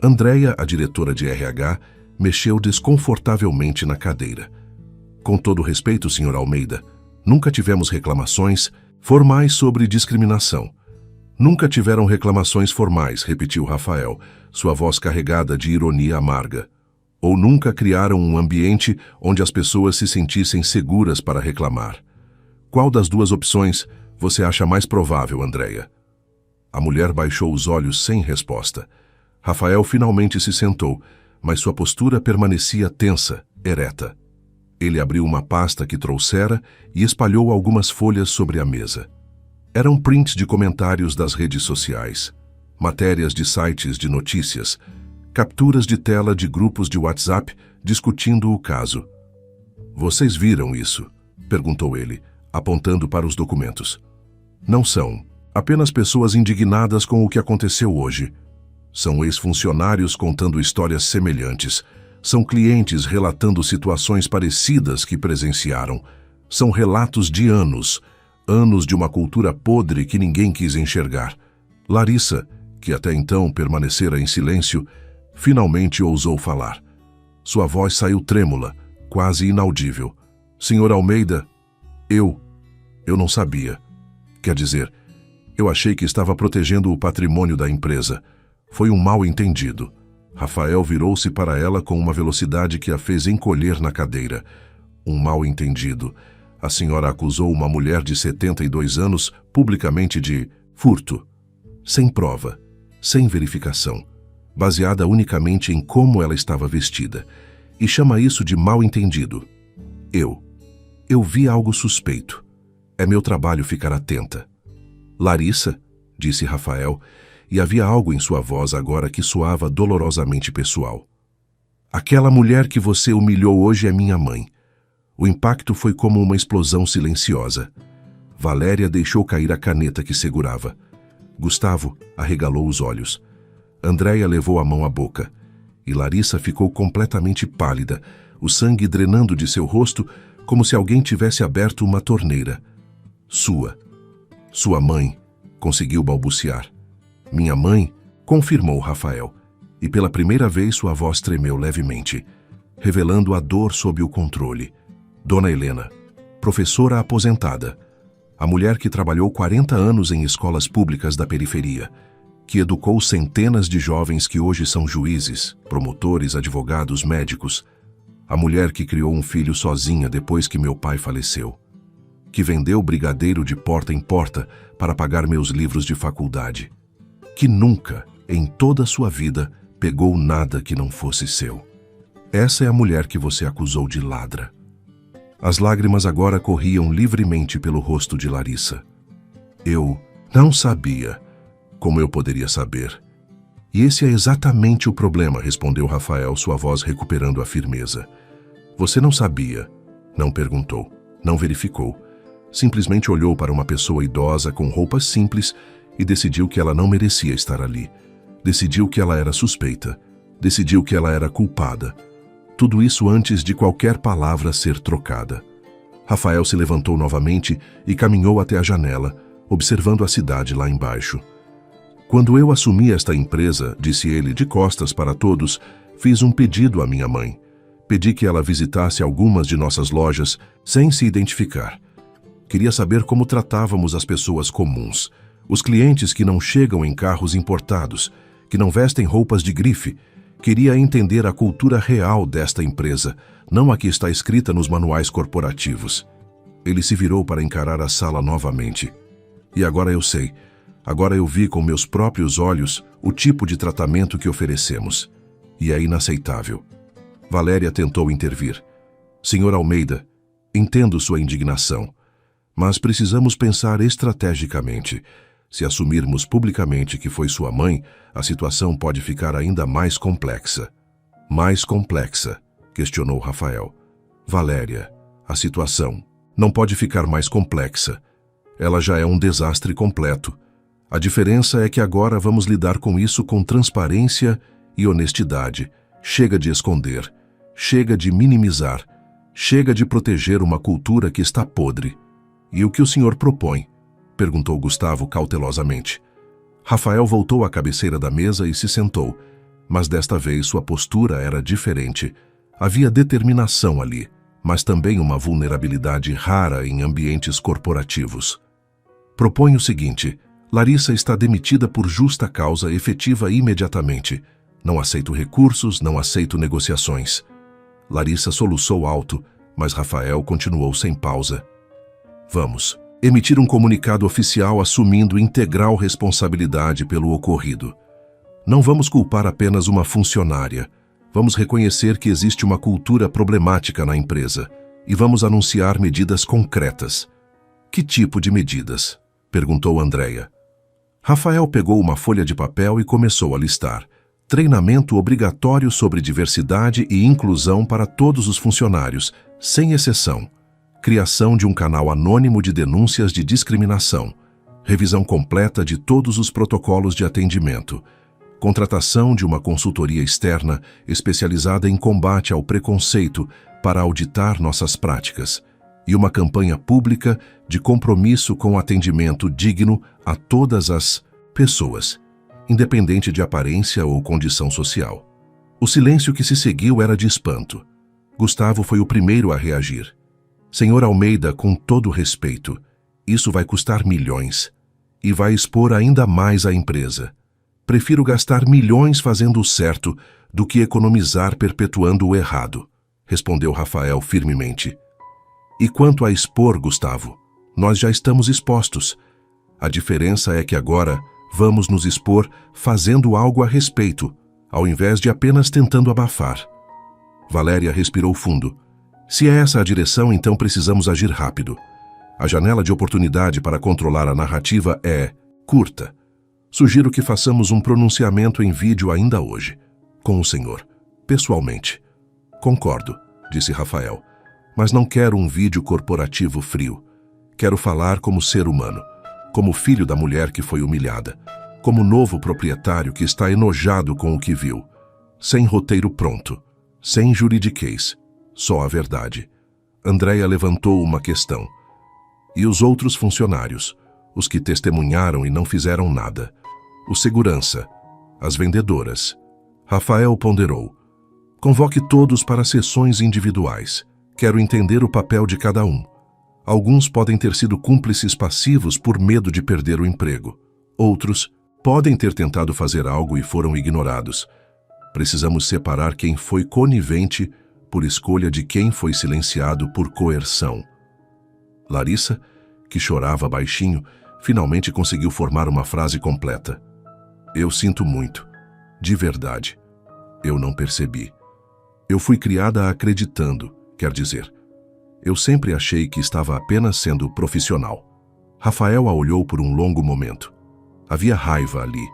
Andréia, a diretora de RH, mexeu desconfortavelmente na cadeira. Com todo respeito, Sr. Almeida, nunca tivemos reclamações formais sobre discriminação. Nunca tiveram reclamações formais, repetiu Rafael, sua voz carregada de ironia amarga. Ou nunca criaram um ambiente onde as pessoas se sentissem seguras para reclamar. Qual das duas opções você acha mais provável, Andréia? A mulher baixou os olhos sem resposta. Rafael finalmente se sentou, mas sua postura permanecia tensa, ereta. Ele abriu uma pasta que trouxera e espalhou algumas folhas sobre a mesa. Eram prints de comentários das redes sociais, matérias de sites de notícias, capturas de tela de grupos de WhatsApp discutindo o caso. Vocês viram isso? Perguntou ele, apontando para os documentos. Não são apenas pessoas indignadas com o que aconteceu hoje. São ex-funcionários contando histórias semelhantes. São clientes relatando situações parecidas que presenciaram. São relatos de anos de uma cultura podre que ninguém quis enxergar. Larissa, que até então permanecera em silêncio, finalmente ousou falar. Sua voz saiu trêmula, quase inaudível. Senhor Almeida, eu não sabia. Quer dizer, eu achei que estava protegendo o patrimônio da empresa. Foi um mal-entendido. Rafael virou-se para ela com uma velocidade que a fez encolher na cadeira. Um mal-entendido. A senhora acusou uma mulher de 72 anos publicamente de furto. Sem prova, sem verificação, baseada unicamente em como ela estava vestida. E chama isso de mal-entendido. Eu vi algo suspeito. É meu trabalho ficar atenta. Larissa, disse Rafael, e havia algo em sua voz agora que soava dolorosamente pessoal. Aquela mulher que você humilhou hoje é minha mãe. O impacto foi como uma explosão silenciosa. Valéria deixou cair a caneta que segurava. Gustavo arregalou os olhos. Andréia levou a mão à boca. E Larissa ficou completamente pálida, o sangue drenando de seu rosto como se alguém tivesse aberto uma torneira. Sua mãe, conseguiu balbuciar. Minha mãe, confirmou Rafael, e pela primeira vez sua voz tremeu levemente, revelando a dor sob o controle. Dona Helena, professora aposentada, a mulher que trabalhou 40 anos em escolas públicas da periferia, que educou centenas de jovens que hoje são juízes, promotores, advogados, médicos, a mulher que criou um filho sozinha depois que meu pai faleceu, que vendeu brigadeiro de porta em porta para pagar meus livros de faculdade, que nunca, em toda a sua vida, pegou nada que não fosse seu. Essa é a mulher que você acusou de ladra. As lágrimas agora corriam livremente pelo rosto de Larissa. Eu não sabia. Como eu poderia saber? E esse é exatamente o problema, respondeu Rafael, sua voz recuperando a firmeza. Você não sabia, não perguntou, não verificou. Simplesmente olhou para uma pessoa idosa com roupas simples e decidiu que ela não merecia estar ali. Decidiu que ela era suspeita. Decidiu que ela era culpada. Tudo isso antes de qualquer palavra ser trocada. Rafael se levantou novamente e caminhou até a janela, observando a cidade lá embaixo. Quando eu assumi esta empresa, disse ele de costas para todos, fiz um pedido à minha mãe. Pedi que ela visitasse algumas de nossas lojas sem se identificar. Queria saber como tratávamos as pessoas comuns, os clientes que não chegam em carros importados, que não vestem roupas de grife. Queria entender a cultura real desta empresa, não a que está escrita nos manuais corporativos. Ele se virou para encarar a sala novamente. E agora eu sei. Agora eu vi com meus próprios olhos o tipo de tratamento que oferecemos. E é inaceitável. Valéria tentou intervir. Senhor Almeida, entendo sua indignação, mas precisamos pensar estrategicamente. Se assumirmos publicamente que foi sua mãe, a situação pode ficar ainda mais complexa. Mais complexa, questionou Rafael. Valéria, a situação não pode ficar mais complexa. Ela já é um desastre completo. A diferença é que agora vamos lidar com isso com transparência e honestidade. Chega de esconder, chega de minimizar, chega de proteger uma cultura que está podre. E o que o senhor propõe? Perguntou Gustavo cautelosamente. Rafael voltou à cabeceira da mesa e se sentou, mas desta vez sua postura era diferente. Havia determinação ali, mas também uma vulnerabilidade rara em ambientes corporativos. Proponho o seguinte: Larissa está demitida por justa causa, efetiva imediatamente. Não aceito recursos, não aceito negociações. Larissa soluçou alto, mas Rafael continuou sem pausa. Vamos emitir um comunicado oficial assumindo integral responsabilidade pelo ocorrido. Não vamos culpar apenas uma funcionária. Vamos reconhecer que existe uma cultura problemática na empresa e vamos anunciar medidas concretas. Que tipo de medidas? Perguntou Andréia. Rafael pegou uma folha de papel e começou a listar. Treinamento obrigatório sobre diversidade e inclusão para todos os funcionários, sem exceção. Criação de um canal anônimo de denúncias de discriminação. Revisão completa de todos os protocolos de atendimento. Contratação de uma consultoria externa especializada em combate ao preconceito para auditar nossas práticas. E uma campanha pública de compromisso com atendimento digno a todas as pessoas, independente de aparência ou condição social. O silêncio que se seguiu era de espanto. Gustavo foi o primeiro a reagir. Senhor Almeida, com todo respeito, isso vai custar milhões e vai expor ainda mais a empresa. Prefiro gastar milhões fazendo o certo do que economizar perpetuando o errado, respondeu Rafael firmemente. E quanto a expor, Gustavo, nós já estamos expostos. A diferença é que agora vamos nos expor fazendo algo a respeito, ao invés de apenas tentando abafar. Valéria respirou fundo. Se é essa a direção, então precisamos agir rápido. A janela de oportunidade para controlar a narrativa é curta. Sugiro que façamos um pronunciamento em vídeo ainda hoje, com o senhor, pessoalmente. Concordo, disse Rafael, mas não quero um vídeo corporativo frio. Quero falar como ser humano, como filho da mulher que foi humilhada, como novo proprietário que está enojado com o que viu. Sem roteiro pronto, sem juridiquês, só a verdade. Andréia levantou uma questão. E os outros funcionários, os que testemunharam e não fizeram nada? O segurança, as vendedoras. Rafael ponderou. Convoque todos para sessões individuais. Quero entender o papel de cada um. Alguns podem ter sido cúmplices passivos por medo de perder o emprego. Outros podem ter tentado fazer algo e foram ignorados. Precisamos separar quem foi conivente por escolha de quem foi silenciado por coerção. Larissa, que chorava baixinho, finalmente conseguiu formar uma frase completa. Eu sinto muito. De verdade. Eu não percebi. Eu fui criada acreditando, quer dizer. Eu sempre achei que estava apenas sendo profissional. Rafael a olhou por um longo momento. Havia raiva ali,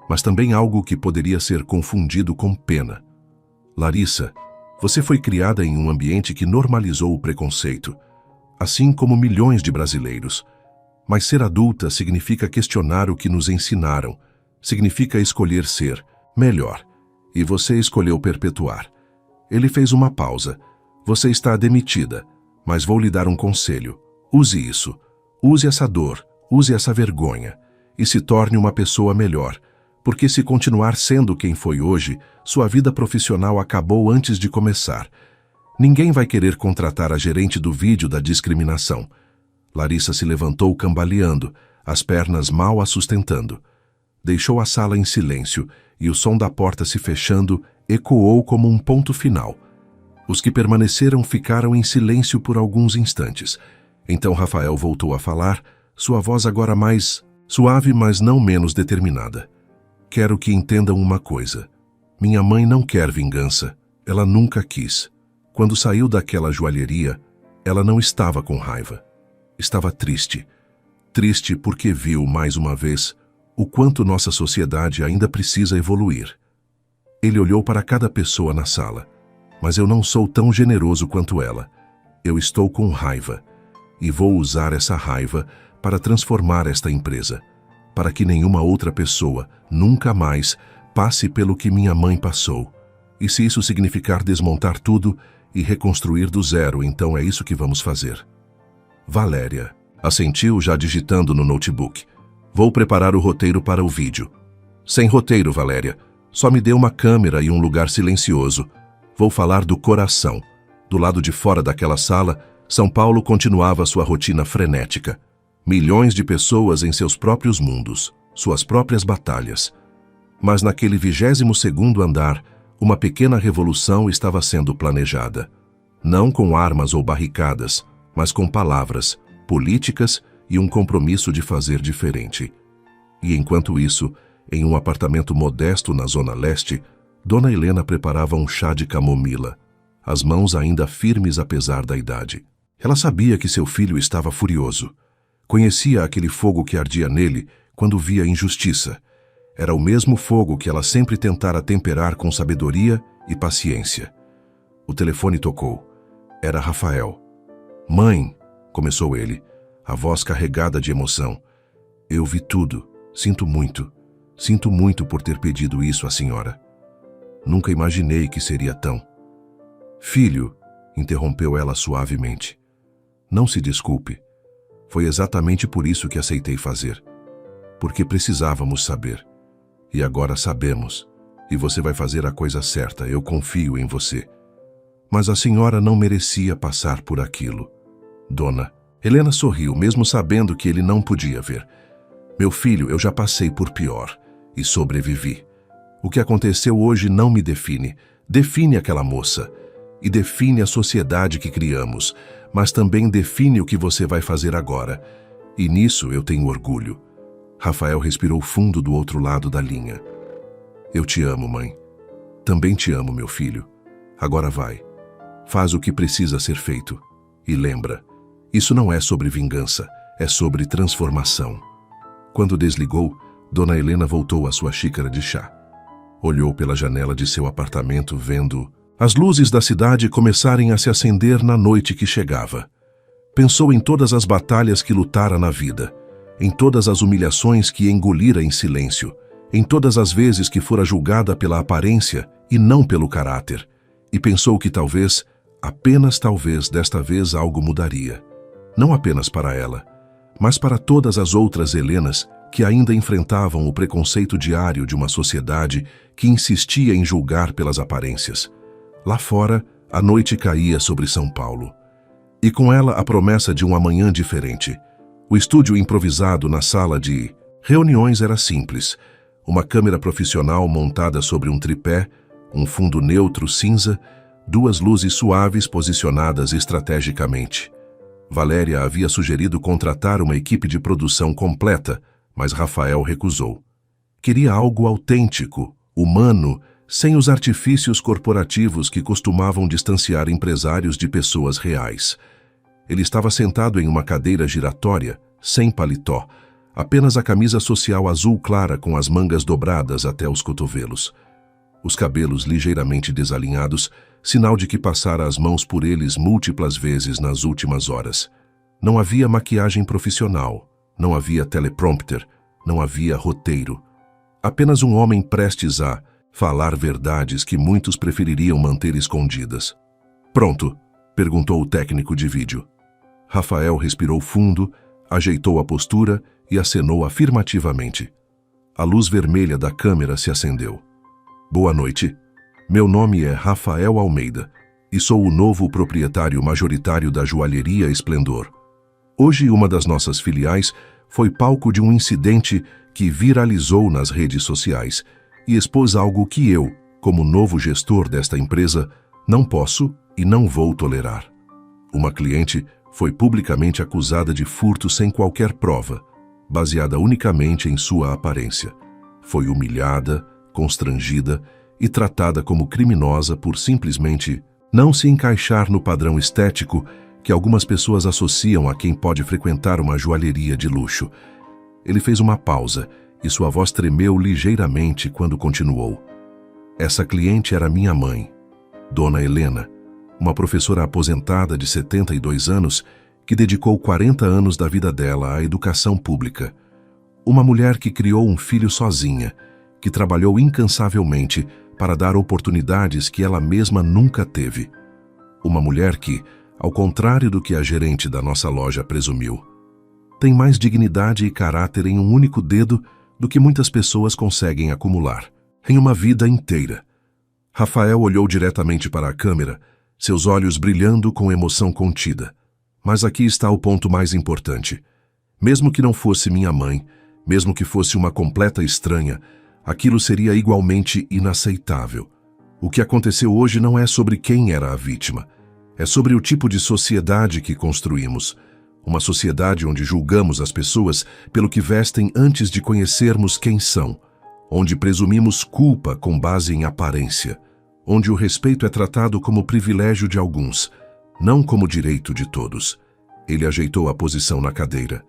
mas também algo que poderia ser confundido com pena. Larissa, você foi criada em um ambiente que normalizou o preconceito, assim como milhões de brasileiros. Mas ser adulta significa questionar o que nos ensinaram, significa escolher ser melhor, e você escolheu perpetuar. Ele fez uma pausa. Você está demitida, mas vou lhe dar um conselho. Use isso. Use essa dor, use essa vergonha, e se torne uma pessoa melhor, porque se continuar sendo quem foi hoje, sua vida profissional acabou antes de começar. Ninguém vai querer contratar a gerente do vídeo da discriminação. Larissa se levantou cambaleando, as pernas mal a sustentando. Deixou a sala em silêncio e o som da porta se fechando ecoou como um ponto final. Os que permaneceram ficaram em silêncio por alguns instantes. Então Rafael voltou a falar, sua voz agora mais suave, mas não menos determinada. Quero que entendam uma coisa. Minha mãe não quer vingança. Ela nunca quis. Quando saiu daquela joalheria, ela não estava com raiva. Estava triste. Triste porque viu, mais uma vez, o quanto nossa sociedade ainda precisa evoluir. Ele olhou para cada pessoa na sala. Mas eu não sou tão generoso quanto ela. Eu estou com raiva. E vou usar essa raiva para transformar esta empresa, para que nenhuma outra pessoa, nunca mais, passe pelo que minha mãe passou. E se isso significar desmontar tudo e reconstruir do zero, então é isso que vamos fazer. Valéria assentiu, já digitando no notebook. Vou preparar o roteiro para o vídeo. Sem roteiro, Valéria. Só me dê uma câmera e um lugar silencioso. Vou falar do coração. Do lado de fora daquela sala, São Paulo continuava sua rotina frenética. Milhões de pessoas em seus próprios mundos, suas próprias batalhas. Mas naquele 22º andar, uma pequena revolução estava sendo planejada. Não com armas ou barricadas, mas com palavras, políticas e um compromisso de fazer diferente. E enquanto isso, em um apartamento modesto na Zona Leste, Dona Helena preparava um chá de camomila, as mãos ainda firmes apesar da idade. Ela sabia que seu filho estava furioso. Conhecia aquele fogo que ardia nele quando via injustiça. Era o mesmo fogo que ela sempre tentara temperar com sabedoria e paciência. O telefone tocou. Era Rafael. "Mãe", começou ele, a voz carregada de emoção. "Eu vi tudo. Sinto muito. Sinto muito por ter pedido isso à senhora. Nunca imaginei que seria tão..." "Filho", interrompeu ela suavemente. "Não se desculpe. Foi exatamente por isso que aceitei fazer. Porque precisávamos saber. E agora sabemos. E você vai fazer a coisa certa, eu confio em você. Mas a senhora não merecia passar por aquilo." Dona Helena sorriu, mesmo sabendo que ele não podia ver. "Meu filho, eu já passei por pior. E sobrevivi. O que aconteceu hoje não me define. Define aquela moça. E define a sociedade que criamos. Mas também define o que você vai fazer agora. E nisso eu tenho orgulho." Rafael respirou fundo do outro lado da linha. "Eu te amo, mãe. Também te amo, meu filho. Agora vai. Faz o que precisa ser feito. E lembra, isso não é sobre vingança, é sobre transformação." Quando desligou, Dona Helena voltou à sua xícara de chá. Olhou pela janela de seu apartamento, vendo as luzes da cidade começarem a se acender na noite que chegava. Pensou em todas as batalhas que lutara na vida, em todas as humilhações que engolira em silêncio, em todas as vezes que fora julgada pela aparência e não pelo caráter, e pensou que talvez, apenas talvez, desta vez algo mudaria. Não apenas para ela, mas para todas as outras Helenas que ainda enfrentavam o preconceito diário de uma sociedade que insistia em julgar pelas aparências. Lá fora, a noite caía sobre São Paulo. E com ela a promessa de um amanhã diferente. O estúdio improvisado na sala de reuniões era simples. Uma câmera profissional montada sobre um tripé, um fundo neutro cinza, duas luzes suaves posicionadas estrategicamente. Valéria havia sugerido contratar uma equipe de produção completa, mas Rafael recusou. Queria algo autêntico, humano, sem os artifícios corporativos que costumavam distanciar empresários de pessoas reais. Ele estava sentado em uma cadeira giratória, sem paletó, apenas a camisa social azul clara com as mangas dobradas até os cotovelos. Os cabelos ligeiramente desalinhados, sinal de que passara as mãos por eles múltiplas vezes nas últimas horas. Não havia maquiagem profissional, não havia teleprompter, não havia roteiro. Apenas um homem prestes a falar verdades que muitos prefeririam manter escondidas. "Pronto?", perguntou o técnico de vídeo. Rafael respirou fundo, ajeitou a postura e acenou afirmativamente. A luz vermelha da câmera se acendeu. "Boa noite. Meu nome é Rafael Almeida e sou o novo proprietário majoritário da joalheria Esplendor. Hoje uma das nossas filiais foi palco de um incidente que viralizou nas redes sociais e expôs algo que eu, como novo gestor desta empresa, não posso e não vou tolerar. Uma cliente foi publicamente acusada de furto sem qualquer prova, baseada unicamente em sua aparência. Foi humilhada, constrangida e tratada como criminosa por simplesmente não se encaixar no padrão estético que algumas pessoas associam a quem pode frequentar uma joalheria de luxo. Ele fez uma pausa e sua voz tremeu ligeiramente quando continuou. Essa cliente era minha mãe, Dona Helena, uma professora aposentada de 72 anos que dedicou 40 anos da vida dela à educação pública. Uma mulher que criou um filho sozinha, que trabalhou incansavelmente para dar oportunidades que ela mesma nunca teve. Uma mulher que, ao contrário do que a gerente da nossa loja presumiu, tem mais dignidade e caráter em um único dedo do que muitas pessoas conseguem acumular em uma vida inteira. Rafael olhou diretamente para a câmera, seus olhos brilhando com emoção contida. Mas aqui está o ponto mais importante. Mesmo que não fosse minha mãe, mesmo que fosse uma completa estranha, aquilo seria igualmente inaceitável. O que aconteceu hoje não é sobre quem era a vítima. É sobre o tipo de sociedade que construímos. Uma sociedade onde julgamos as pessoas pelo que vestem antes de conhecermos quem são. Onde presumimos culpa com base em aparência. Onde o respeito é tratado como privilégio de alguns, não como direito de todos. Ele ajeitou a posição na cadeira.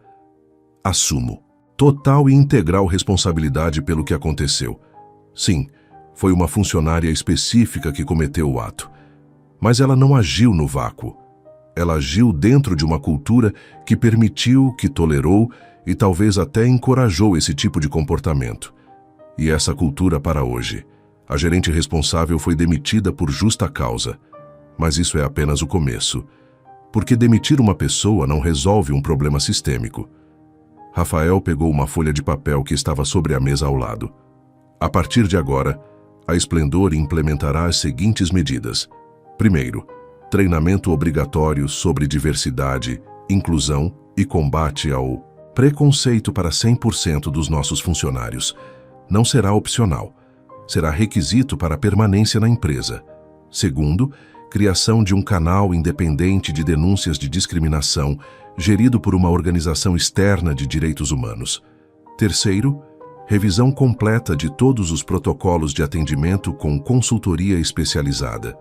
Assumo total e integral responsabilidade pelo que aconteceu. Sim, foi uma funcionária específica que cometeu o ato. Mas ela não agiu no vácuo. Ela agiu dentro de uma cultura que permitiu, que tolerou e talvez até encorajou esse tipo de comportamento. E essa cultura para hoje. A gerente responsável foi demitida por justa causa. Mas isso é apenas o começo. Porque demitir uma pessoa não resolve um problema sistêmico. Rafael pegou uma folha de papel que estava sobre a mesa ao lado. A partir de agora, a Esplendor implementará as seguintes medidas. Primeiro, treinamento obrigatório sobre diversidade, inclusão e combate ao preconceito para 100% dos nossos funcionários. Não será opcional. Será requisito para a permanência na empresa. Segundo, criação de um canal independente de denúncias de discriminação, gerido por uma organização externa de direitos humanos. Terceiro, revisão completa de todos os protocolos de atendimento com consultoria especializada.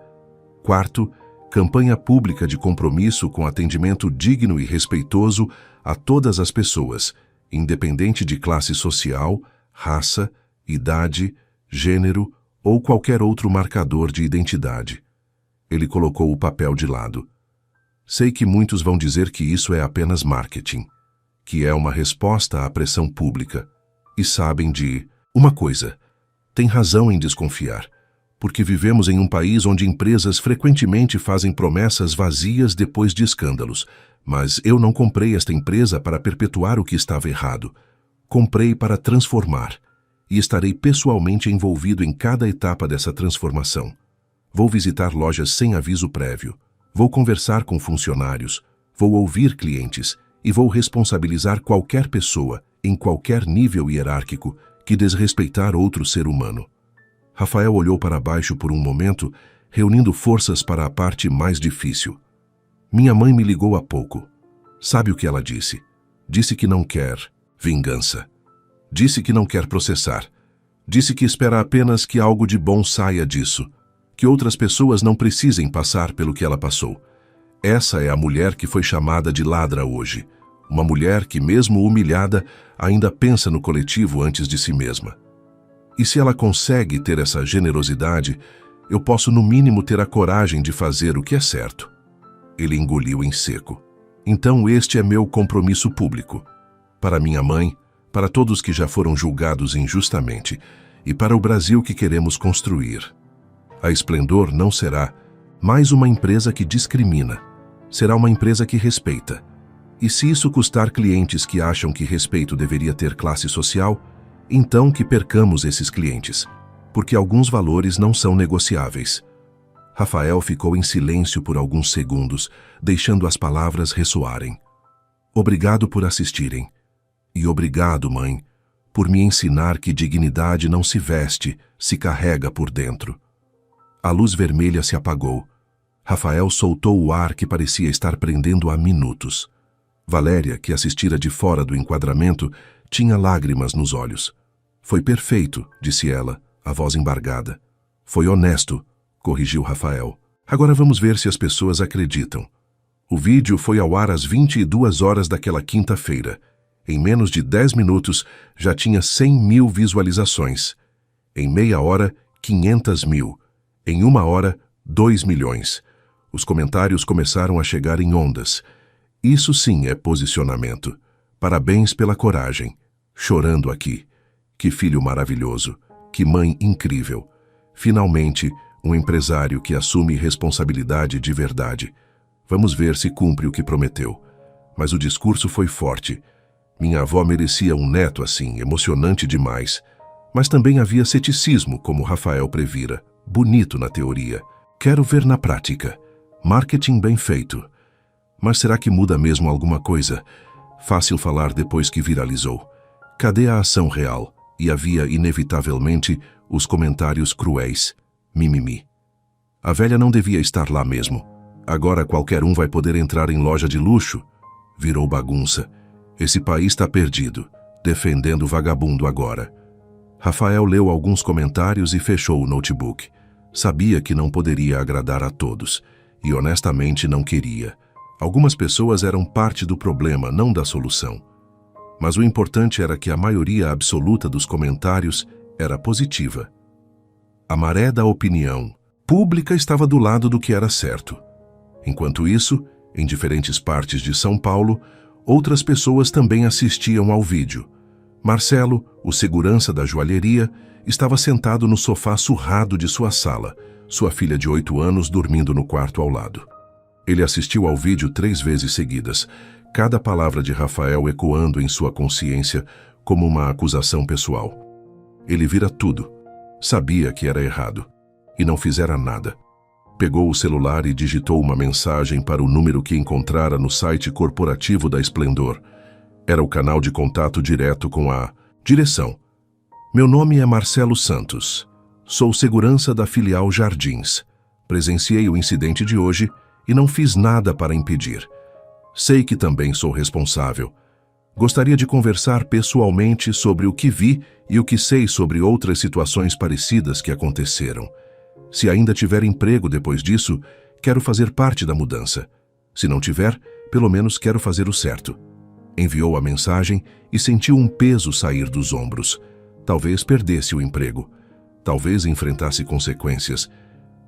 Quarto, campanha pública de compromisso com atendimento digno e respeitoso a todas as pessoas, independente de classe social, raça, idade, gênero ou qualquer outro marcador de identidade. Ele colocou o papel de lado. Sei que muitos vão dizer que isso é apenas marketing, que é uma resposta à pressão pública. E sabem de uma coisa, tem razão em desconfiar, porque vivemos em um país onde empresas frequentemente fazem promessas vazias depois de escândalos. Mas eu não comprei esta empresa para perpetuar o que estava errado. Comprei para transformar, e estarei pessoalmente envolvido em cada etapa dessa transformação. Vou visitar lojas sem aviso prévio. Vou conversar com funcionários, vou ouvir clientes e vou responsabilizar qualquer pessoa, em qualquer nível hierárquico, que desrespeitar outro ser humano. Rafael olhou para baixo por um momento, reunindo forças para a parte mais difícil. Minha mãe me ligou há pouco. Sabe o que ela disse? Disse que não quer vingança. Disse que não quer processar. Disse que espera apenas que algo de bom saia disso. Que outras pessoas não precisem passar pelo que ela passou. Essa é a mulher que foi chamada de ladra hoje. Uma mulher que, mesmo humilhada, ainda pensa no coletivo antes de si mesma. E se ela consegue ter essa generosidade, eu posso no mínimo ter a coragem de fazer o que é certo. Ele engoliu em seco. Então este é meu compromisso público. Para minha mãe, para todos que já foram julgados injustamente e para o Brasil que queremos construir. A Esplendor não será mais uma empresa que discrimina. Será uma empresa que respeita. E se isso custar clientes que acham que respeito deveria ter classe social, então que percamos esses clientes, porque alguns valores não são negociáveis. Rafael ficou em silêncio por alguns segundos, deixando as palavras ressoarem. Obrigado por assistirem. E obrigado, mãe, por me ensinar que dignidade não se veste, se carrega por dentro. A luz vermelha se apagou. Rafael soltou o ar que parecia estar prendendo há minutos. Valéria, que assistira de fora do enquadramento, tinha lágrimas nos olhos. Foi perfeito, disse ela, a voz embargada. Foi honesto, corrigiu Rafael. Agora vamos ver se as pessoas acreditam. O vídeo foi ao ar às 22 horas daquela quinta-feira. Em menos de 10 minutos, já tinha 100.000 visualizações. Em meia hora, 500.000. Em 1 hora, 2 milhões. Os comentários começaram a chegar em ondas. Isso sim é posicionamento. Parabéns pela coragem. Chorando aqui. Que filho maravilhoso. Que mãe incrível. Finalmente, um empresário que assume responsabilidade de verdade. Vamos ver se cumpre o que prometeu. Mas o discurso foi forte. Minha avó merecia um neto assim, emocionante demais. Mas também havia ceticismo, como Rafael previra. Bonito na teoria. Quero ver na prática. Marketing bem feito. Mas será que muda mesmo alguma coisa? Fácil falar depois que viralizou. Cadê a ação real? E havia, inevitavelmente, os comentários cruéis. Mimimi. A velha não devia estar lá mesmo. Agora qualquer um vai poder entrar em loja de luxo. Virou bagunça. Esse país está perdido. Defendendo o vagabundo agora. Rafael leu alguns comentários e fechou o notebook. Sabia que não poderia agradar a todos. E honestamente não queria. Algumas pessoas eram parte do problema, não da solução. Mas o importante era que a maioria absoluta dos comentários era positiva. A maré da opinião pública estava do lado do que era certo. Enquanto isso, em diferentes partes de São Paulo, outras pessoas também assistiam ao vídeo. Marcelo, o segurança da joalheria, estava sentado no sofá surrado de sua sala, sua filha de 8 anos dormindo no quarto ao lado. Ele assistiu ao vídeo 3 vezes seguidas, cada palavra de Rafael ecoando em sua consciência como uma acusação pessoal. Ele vira tudo. Sabia que era errado. E não fizera nada. Pegou o celular e digitou uma mensagem para o número que encontrara no site corporativo da Esplendor. Era o canal de contato direto com a direção. Meu nome é Marcelo Santos. Sou segurança da filial Jardins. Presenciei o incidente de hoje e não fiz nada para impedir. Sei que também sou responsável. Gostaria de conversar pessoalmente sobre o que vi e o que sei sobre outras situações parecidas que aconteceram. Se ainda tiver emprego depois disso, quero fazer parte da mudança. Se não tiver, pelo menos quero fazer o certo. Enviou a mensagem e sentiu um peso sair dos ombros. Talvez perdesse o emprego. Talvez enfrentasse consequências.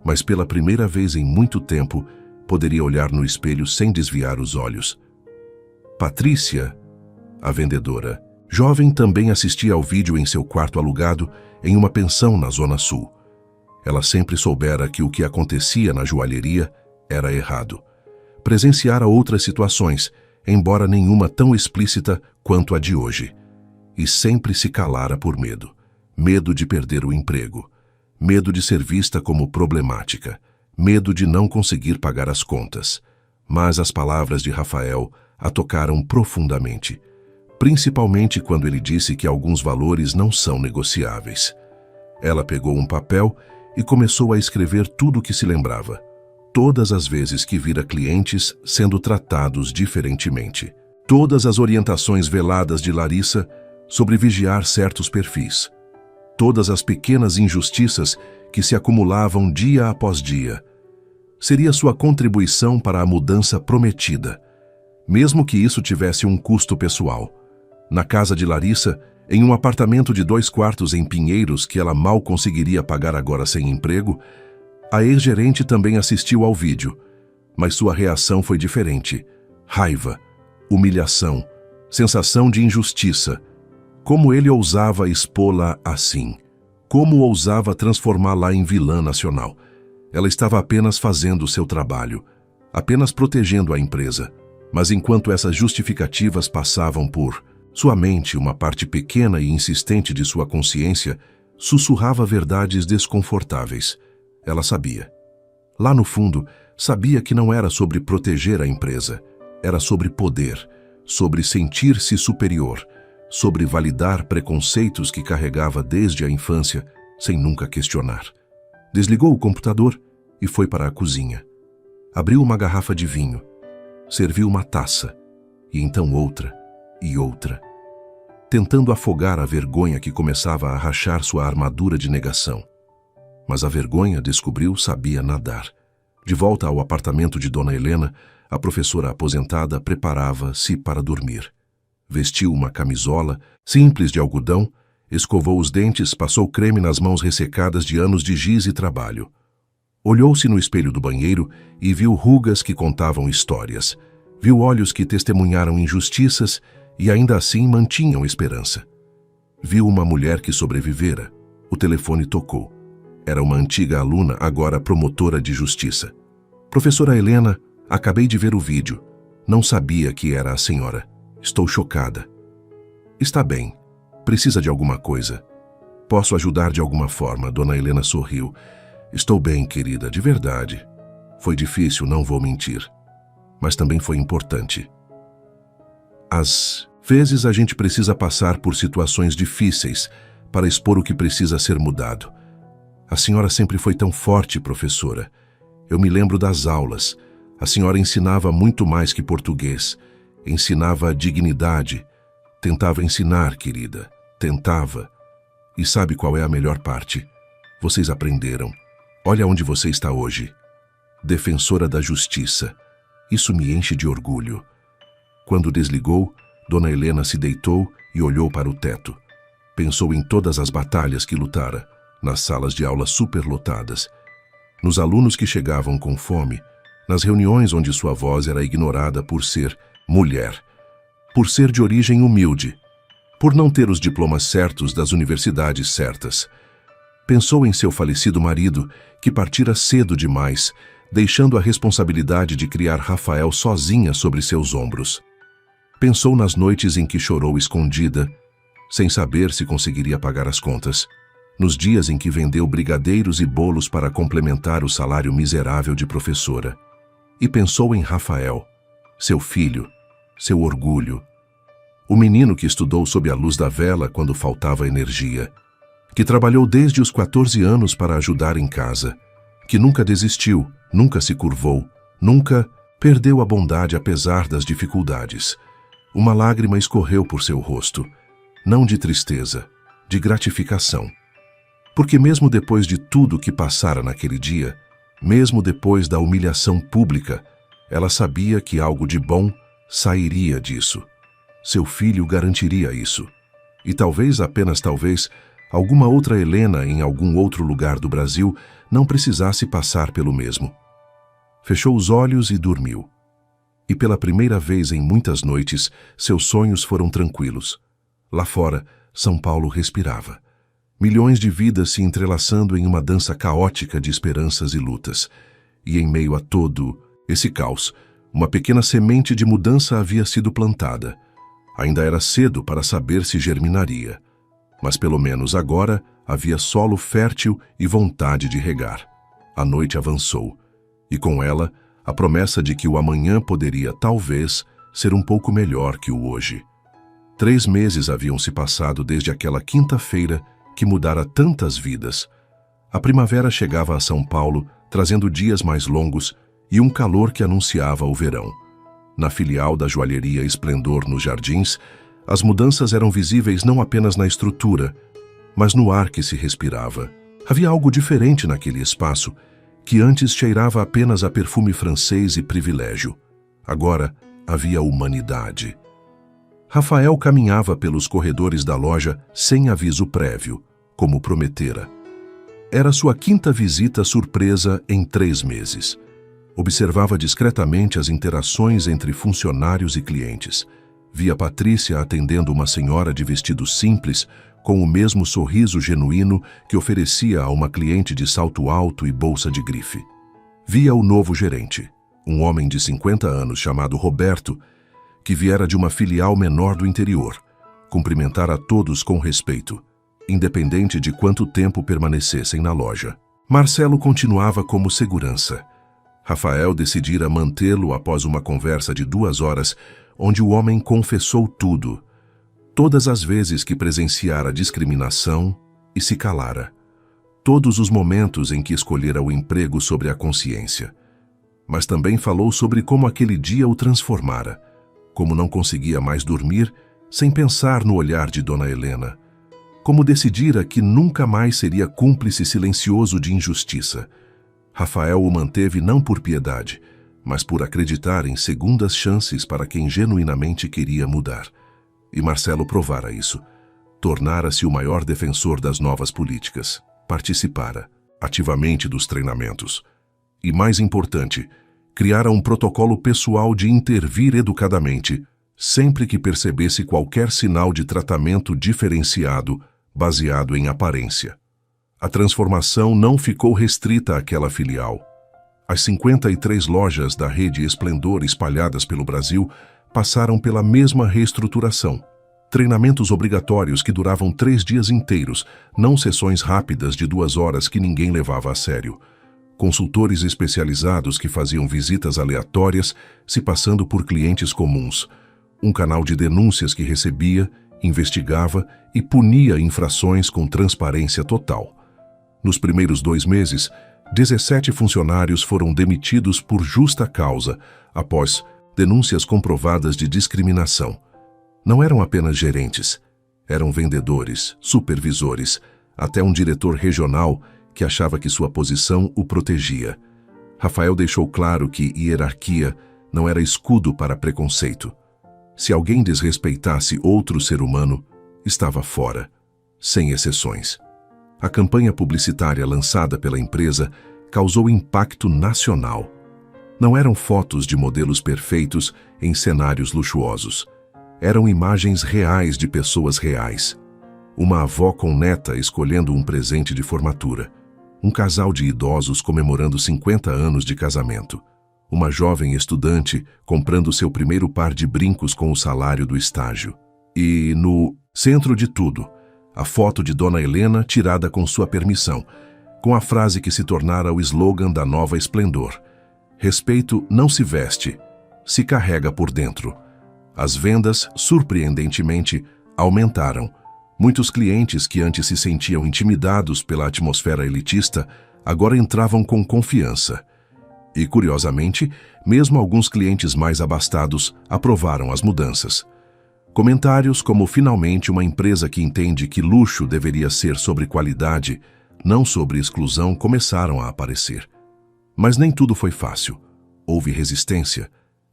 Mas pela primeira vez em muito tempo, poderia olhar no espelho sem desviar os olhos. Patrícia, a vendedora, jovem, também assistia ao vídeo em seu quarto alugado em uma pensão na Zona Sul. Ela sempre soubera que o que acontecia na joalheria era errado. Presenciara outras situações, embora nenhuma tão explícita quanto a de hoje. E sempre se calara por medo. Medo de perder o emprego. Medo de ser vista como problemática. Medo de não conseguir pagar as contas. Mas as palavras de Rafael a tocaram profundamente. Principalmente quando ele disse que alguns valores não são negociáveis. Ela pegou um papel e começou a escrever tudo o que se lembrava. Todas as vezes que vira clientes sendo tratados diferentemente. Todas as orientações veladas de Larissa sobre vigiar certos perfis. Todas as pequenas injustiças que se acumulavam dia após dia. Seria sua contribuição para a mudança prometida, mesmo que isso tivesse um custo pessoal. Na casa de Larissa, em um apartamento de 2 quartos em Pinheiros que ela mal conseguiria pagar agora sem emprego, a ex-gerente também assistiu ao vídeo, mas sua reação foi diferente. Raiva, humilhação, sensação de injustiça. Como ele ousava expô-la assim? Como ousava transformá-la em vilã nacional? Ela estava apenas fazendo o seu trabalho, apenas protegendo a empresa. Mas enquanto essas justificativas passavam por sua mente, uma parte pequena e insistente de sua consciência sussurrava verdades desconfortáveis. Ela sabia. Lá no fundo, sabia que não era sobre proteger a empresa. Era sobre poder, sobre sentir-se superior, sobre validar preconceitos que carregava desde a infância, sem nunca questionar. Desligou o computador e foi para a cozinha. Abriu uma garrafa de vinho. Serviu uma taça. e então outra e outra, tentando afogar a vergonha que começava a rachar sua armadura de negação. Mas a vergonha, descobriu, sabia nadar. De volta ao apartamento de Dona Helena, a professora aposentada preparava-se para dormir. Vestiu uma camisola simples de algodão, escovou os dentes, passou creme nas mãos ressecadas de anos de giz e trabalho. Olhou-se no espelho do banheiro e viu rugas que contavam histórias. Viu olhos que testemunharam injustiças e ainda assim mantinham esperança. Viu uma mulher que sobrevivera. O telefone tocou. Era uma antiga aluna, agora promotora de justiça. Professora Helena, acabei de ver o vídeo. Não sabia que era a senhora. Estou chocada. Está bem. Precisa de alguma coisa. Posso ajudar de alguma forma, Dona Helena sorriu. Estou bem, querida, de verdade. Foi difícil, não vou mentir. Mas também foi importante. Às vezes a gente precisa passar por situações difíceis para expor o que precisa ser mudado. A senhora sempre foi tão forte, professora. Eu me lembro das aulas. A senhora ensinava muito mais que português. Ensinava dignidade. Tentava ensinar, querida. Tentava. E sabe qual é a melhor parte? Vocês aprenderam. Olha onde você está hoje. Defensora da justiça. Isso me enche de orgulho. Quando desligou, Dona Helena se deitou e olhou para o teto. Pensou em todas as batalhas que lutara, nas salas de aula superlotadas, nos alunos que chegavam com fome, nas reuniões onde sua voz era ignorada por ser mulher, por ser de origem humilde, por não ter os diplomas certos das universidades certas. Pensou em seu falecido marido, que partira cedo demais, deixando a responsabilidade de criar Rafael sozinha sobre seus ombros. Pensou nas noites em que chorou escondida, sem saber se conseguiria pagar as contas, nos dias em que vendeu brigadeiros e bolos para complementar o salário miserável de professora. E pensou em Rafael, seu filho, seu orgulho, o menino que estudou sob a luz da vela quando faltava energia, que trabalhou desde os 14 anos para ajudar em casa, que nunca desistiu, nunca se curvou, nunca perdeu a bondade apesar das dificuldades. Uma lágrima escorreu por seu rosto, não de tristeza, de gratificação. Porque mesmo depois de tudo que passara naquele dia, mesmo depois da humilhação pública, ela sabia que algo de bom sairia disso. Seu filho garantiria isso. E talvez, apenas talvez, alguma outra Helena em algum outro lugar do Brasil não precisasse passar pelo mesmo. Fechou os olhos e dormiu. E pela primeira vez em muitas noites, seus sonhos foram tranquilos. Lá fora, São Paulo respirava. Milhões de vidas se entrelaçando em uma dança caótica de esperanças e lutas. E em meio a todo esse caos, uma pequena semente de mudança havia sido plantada. Ainda era cedo para saber se germinaria. Mas pelo menos agora havia solo fértil e vontade de regar. A noite avançou. E com ela, a promessa de que o amanhã poderia, talvez, ser um pouco melhor que o hoje. 3 meses haviam se passado desde aquela quinta-feira que mudara tantas vidas. A primavera chegava a São Paulo, trazendo dias mais longos e um calor que anunciava o verão. Na filial da joalheria Esplendor nos Jardins, as mudanças eram visíveis não apenas na estrutura, mas no ar que se respirava. Havia algo diferente naquele espaço, que antes cheirava apenas a perfume francês e privilégio. Agora havia humanidade. Rafael caminhava pelos corredores da loja sem aviso prévio, como prometera. Era sua 5ª visita surpresa em 3 meses. Observava discretamente as interações entre funcionários e clientes. Via Patrícia atendendo uma senhora de vestido simples, com o mesmo sorriso genuíno que oferecia a uma cliente de salto alto e bolsa de grife. Via o novo gerente, um homem de 50 anos chamado Roberto, que viera de uma filial menor do interior, cumprimentar a todos com respeito, independente de quanto tempo permanecessem na loja. Marcelo continuava como segurança. Rafael decidira mantê-lo após uma conversa de 2 horas, onde o homem confessou tudo, todas as vezes que presenciara discriminação e se calara, todos os momentos em que escolhera o emprego sobre a consciência. Mas também falou sobre como aquele dia o transformara, como não conseguia mais dormir sem pensar no olhar de Dona Helena, como decidira que nunca mais seria cúmplice silencioso de injustiça. Rafael o manteve não por piedade, mas por acreditar em segundas chances para quem genuinamente queria mudar. E Marcelo provara isso. Tornara-se o maior defensor das novas políticas. Participara ativamente dos treinamentos. E, mais importante, criara um protocolo pessoal de intervir educadamente, sempre que percebesse qualquer sinal de tratamento diferenciado, baseado em aparência. A transformação não ficou restrita àquela filial. As 53 lojas da rede Esplendor espalhadas pelo Brasil passaram pela mesma reestruturação. Treinamentos obrigatórios que duravam 3 dias inteiros, não sessões rápidas de 2 horas que ninguém levava a sério. Consultores especializados que faziam visitas aleatórias, se passando por clientes comuns. Um canal de denúncias que recebia, investigava e punia infrações com transparência total. Nos primeiros 2 meses, 17 funcionários foram demitidos por justa causa, após denúncias comprovadas de discriminação. Não eram apenas gerentes, eram vendedores, supervisores, até um diretor regional que achava que sua posição o protegia. Rafael deixou claro que hierarquia não era escudo para preconceito. Se alguém desrespeitasse outro ser humano, estava fora, sem exceções. A campanha publicitária lançada pela empresa causou impacto nacional. Não eram fotos de modelos perfeitos em cenários luxuosos. Eram imagens reais de pessoas reais. Uma avó com neta escolhendo um presente de formatura. Um casal de idosos comemorando 50 anos de casamento. Uma jovem estudante comprando seu primeiro par de brincos com o salário do estágio. E, no centro de tudo, a foto de Dona Helena tirada com sua permissão, com a frase que se tornara o slogan da nova Esplendor. Respeito não se veste, se carrega por dentro. As vendas, surpreendentemente, aumentaram. Muitos clientes que antes se sentiam intimidados pela atmosfera elitista, agora entravam com confiança. E, curiosamente, mesmo alguns clientes mais abastados aprovaram as mudanças. Comentários como finalmente uma empresa que entende que luxo deveria ser sobre qualidade, não sobre exclusão, começaram a aparecer. Mas nem tudo foi fácil. Houve resistência.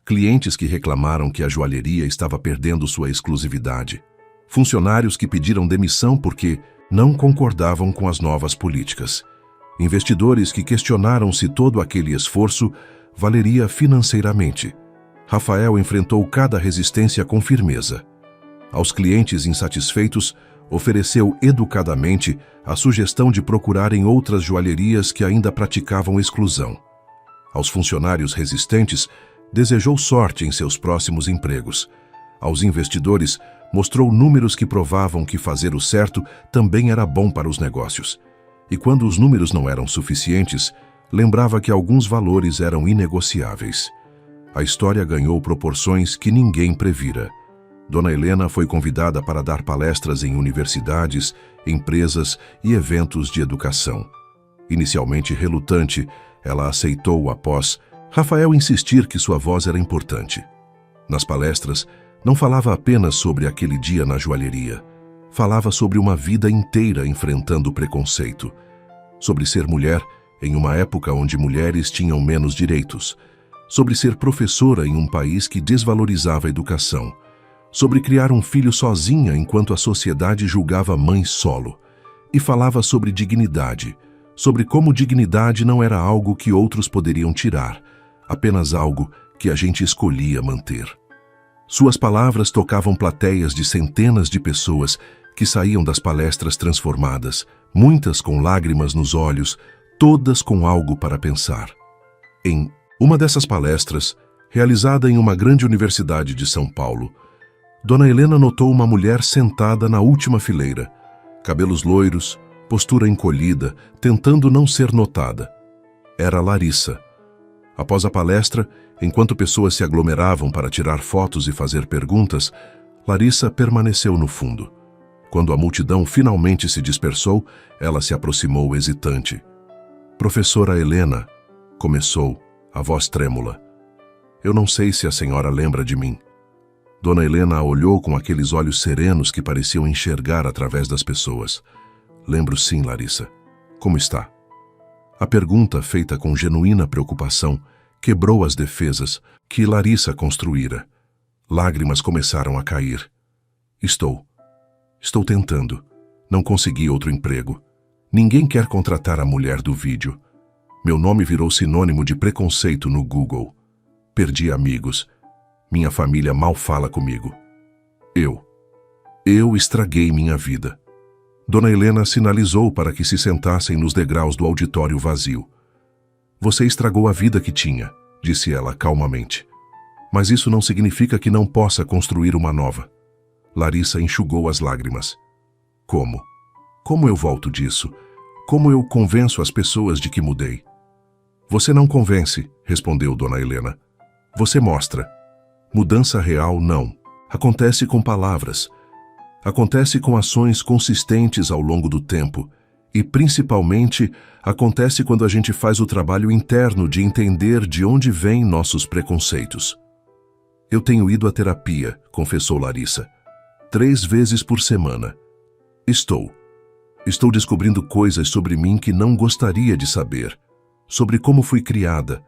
Clientes que reclamaram que a joalheria estava perdendo sua exclusividade. Funcionários que pediram demissão porque não concordavam com as novas políticas. Investidores que questionaram se todo aquele esforço valeria financeiramente. Rafael enfrentou cada resistência com firmeza. Aos clientes insatisfeitos, ofereceu educadamente a sugestão de procurarem outras joalherias que ainda praticavam exclusão. Aos funcionários resistentes, desejou sorte em seus próximos empregos. Aos investidores, mostrou números que provavam que fazer o certo também era bom para os negócios. E quando os números não eram suficientes, lembrava que alguns valores eram inegociáveis. A história ganhou proporções que ninguém previra. Dona Helena foi convidada para dar palestras em universidades, empresas e eventos de educação. Inicialmente relutante, ela aceitou após Rafael insistir que sua voz era importante. Nas palestras, não falava apenas sobre aquele dia na joalheria. Falava sobre uma vida inteira enfrentando o preconceito. Sobre ser mulher em uma época onde mulheres tinham menos direitos. Sobre ser professora em um país que desvalorizava a educação. Sobre criar um filho sozinha enquanto a sociedade julgava mãe solo. E falava sobre dignidade. Sobre como dignidade não era algo que outros poderiam tirar, apenas algo que a gente escolhia manter. Suas palavras tocavam plateias de centenas de pessoas que saíam das palestras transformadas, muitas com lágrimas nos olhos, todas com algo para pensar. Em uma dessas palestras, realizada em uma grande universidade de São Paulo, Dona Helena notou uma mulher sentada na última fileira, cabelos loiros, postura encolhida, tentando não ser notada. Era Larissa. Após a palestra, enquanto pessoas se aglomeravam para tirar fotos e fazer perguntas, Larissa permaneceu no fundo. Quando a multidão finalmente se dispersou, ela se aproximou hesitante. Professora Helena, começou, a voz trêmula. Eu não sei se a senhora lembra de mim. Dona Helena a olhou com aqueles olhos serenos que pareciam enxergar através das pessoas. Lembro sim, Larissa. Como está? A pergunta, feita com genuína preocupação, quebrou as defesas que Larissa construíra. Lágrimas começaram a cair. Estou tentando. Não consegui outro emprego. Ninguém quer contratar a mulher do vídeo. Meu nome virou sinônimo de preconceito no Google. Perdi amigos. Minha família mal fala comigo. Eu estraguei minha vida. Dona Helena sinalizou para que se sentassem nos degraus do auditório vazio. Você estragou a vida que tinha, disse ela calmamente. Mas isso não significa que não possa construir uma nova. Larissa enxugou as lágrimas. Como? Como eu volto disso? Como eu convenço as pessoas de que mudei? Você não convence, respondeu Dona Helena. Você mostra. Mudança real, não. Acontece com palavras. Acontece com ações consistentes ao longo do tempo. E, principalmente, acontece quando a gente faz o trabalho interno de entender de onde vêm nossos preconceitos. Eu tenho ido à terapia, confessou Larissa. 3 vezes por semana. Estou descobrindo coisas sobre mim que não gostaria de saber. Sobre como fui criada.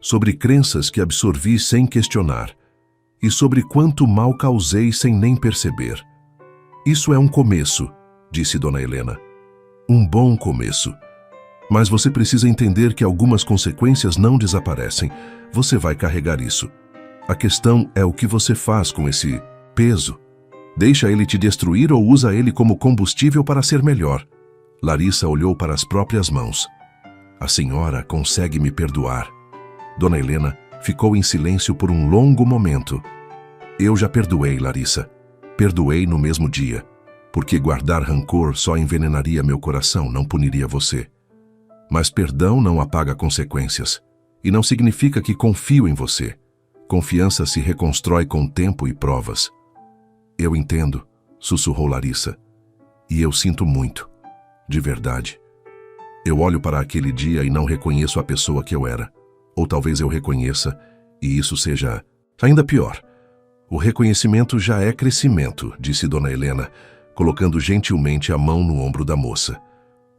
Sobre crenças que absorvi sem questionar. E sobre quanto mal causei sem nem perceber. Isso é um começo, disse Dona Helena. Um bom começo. Mas você precisa entender que algumas consequências não desaparecem. Você vai carregar isso. A questão é o que você faz com esse peso. Deixa ele te destruir ou usa ele como combustível para ser melhor? Larissa olhou para as próprias mãos. A senhora consegue me perdoar. Dona Helena ficou em silêncio por um longo momento. Eu já perdoei, Larissa. Perdoei no mesmo dia, porque guardar rancor só envenenaria meu coração, não puniria você. Mas perdão não apaga consequências, e não significa que confio em você. Confiança se reconstrói com tempo e provas. Eu entendo, sussurrou Larissa, e eu sinto muito, de verdade. Eu olho para aquele dia e não reconheço a pessoa que eu era, ou talvez eu reconheça, e isso seja ainda pior. O reconhecimento já é crescimento, disse Dona Helena, colocando gentilmente a mão no ombro da moça.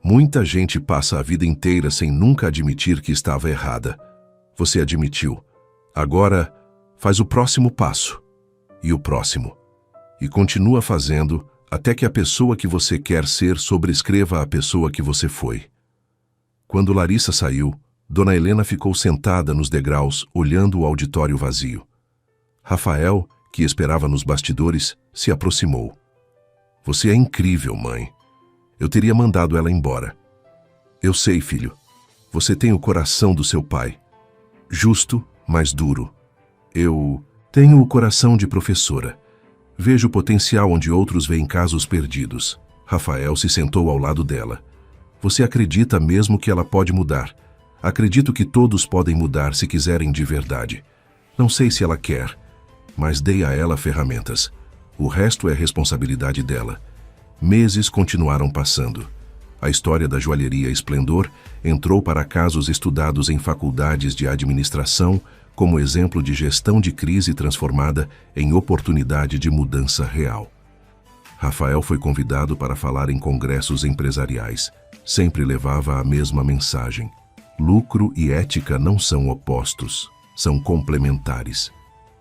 Muita gente passa a vida inteira sem nunca admitir que estava errada. Você admitiu. Agora, faz o próximo passo. E o próximo. E continua fazendo até que a pessoa que você quer ser sobrescreva a pessoa que você foi. Quando Larissa saiu, Dona Helena ficou sentada nos degraus, olhando o auditório vazio. Rafael, que esperava nos bastidores, se aproximou. Você é incrível, mãe. Eu teria mandado ela embora. Eu sei, filho. Você tem o coração do seu pai. Justo, mas duro. Eu tenho o coração de professora. Vejo o potencial onde outros veem casos perdidos. Rafael se sentou ao lado dela. Você acredita mesmo que ela pode mudar? Acredito que todos podem mudar se quiserem de verdade. Não sei se ela quer, mas dei a ela ferramentas. O resto é responsabilidade dela. Meses continuaram passando. A história da joalheria Esplendor entrou para casos estudados em faculdades de administração como exemplo de gestão de crise transformada em oportunidade de mudança real. Rafael foi convidado para falar em congressos empresariais. Sempre levava a mesma mensagem. Lucro e ética não são opostos, são complementares.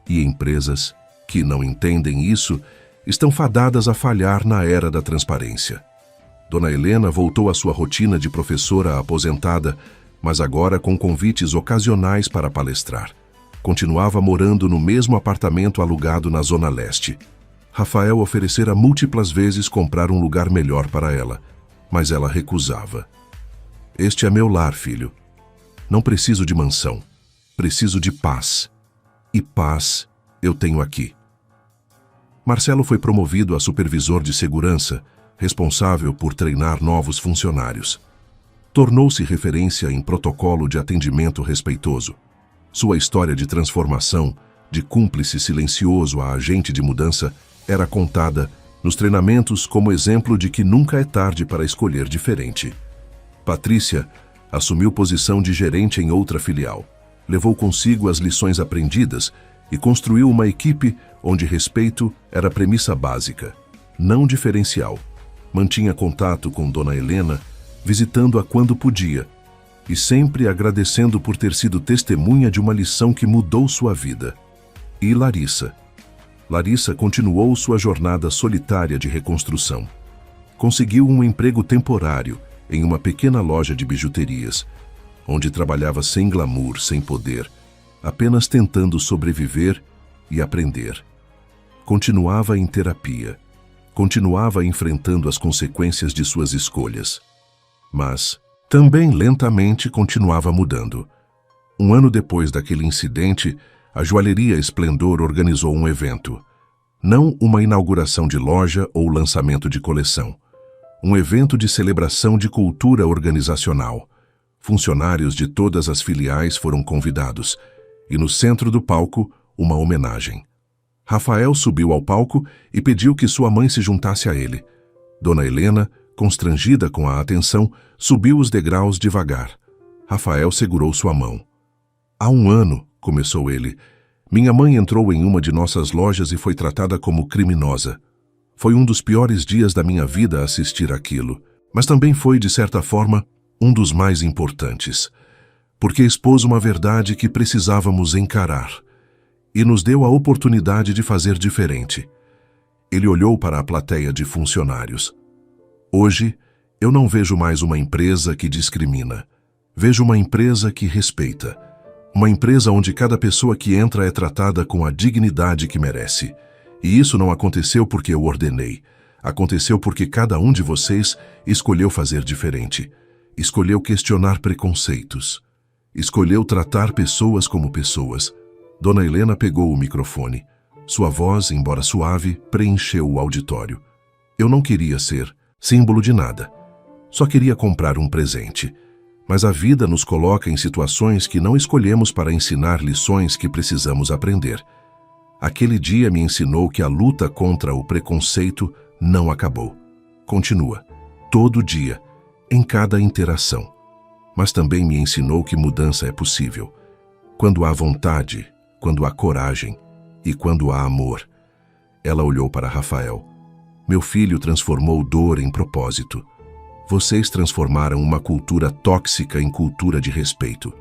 E empresas que não entendem isso estão fadadas a falhar na era da transparência. Dona Helena voltou à sua rotina de professora aposentada, mas agora com convites ocasionais para palestrar. Continuava morando no mesmo apartamento alugado na Zona Leste. Rafael oferecera múltiplas vezes comprar um lugar melhor para ela, mas ela recusava. Este é meu lar, filho. Não preciso de mansão. Preciso de paz. E paz eu tenho aqui. Marcelo foi promovido a supervisor de segurança, responsável por treinar novos funcionários. Tornou-se referência em protocolo de atendimento respeitoso. Sua história de transformação, de cúmplice silencioso a agente de mudança, era contada nos treinamentos como exemplo de que nunca é tarde para escolher diferente. Patrícia assumiu posição de gerente em outra filial. Levou consigo as lições aprendidas e construiu uma equipe onde respeito era a premissa básica, não diferencial. Mantinha contato com Dona Helena, visitando-a quando podia, e sempre agradecendo por ter sido testemunha de uma lição que mudou sua vida. E Larissa? Larissa continuou sua jornada solitária de reconstrução. Conseguiu um emprego temporário em uma pequena loja de bijuterias, onde trabalhava sem glamour, sem poder, apenas tentando sobreviver e aprender. Continuava em terapia. Continuava enfrentando as consequências de suas escolhas. Mas também lentamente continuava mudando. Um ano depois daquele incidente, a joalheria Esplendor organizou um evento. Não uma inauguração de loja ou lançamento de coleção. Um evento de celebração de cultura organizacional. Funcionários de todas as filiais foram convidados, e no centro do palco, uma homenagem. Rafael subiu ao palco e pediu que sua mãe se juntasse a ele. Dona Helena, constrangida com a atenção, subiu os degraus devagar. Rafael segurou sua mão. Há um ano, começou ele, minha mãe entrou em uma de nossas lojas e foi tratada como criminosa. Foi um dos piores dias da minha vida assistir aquilo, mas também foi, de certa forma, um dos mais importantes, porque expôs uma verdade que precisávamos encarar e nos deu a oportunidade de fazer diferente. Ele olhou para a plateia de funcionários. Hoje, eu não vejo mais uma empresa que discrimina. Vejo uma empresa que respeita. Uma empresa onde cada pessoa que entra é tratada com a dignidade que merece. E isso não aconteceu porque eu ordenei. Aconteceu porque cada um de vocês escolheu fazer diferente. Escolheu questionar preconceitos. Escolheu tratar pessoas como pessoas. Dona Helena pegou o microfone. Sua voz, embora suave, preencheu o auditório. Eu não queria ser símbolo de nada. Só queria comprar um presente. Mas a vida nos coloca em situações que não escolhemos para ensinar lições que precisamos aprender. Aquele dia me ensinou que a luta contra o preconceito não acabou. Continua, todo dia, em cada interação. Mas também me ensinou que mudança é possível. Quando há vontade, quando há coragem e quando há amor. Ela olhou para Rafael. Meu filho transformou dor em propósito. Vocês transformaram uma cultura tóxica em cultura de respeito.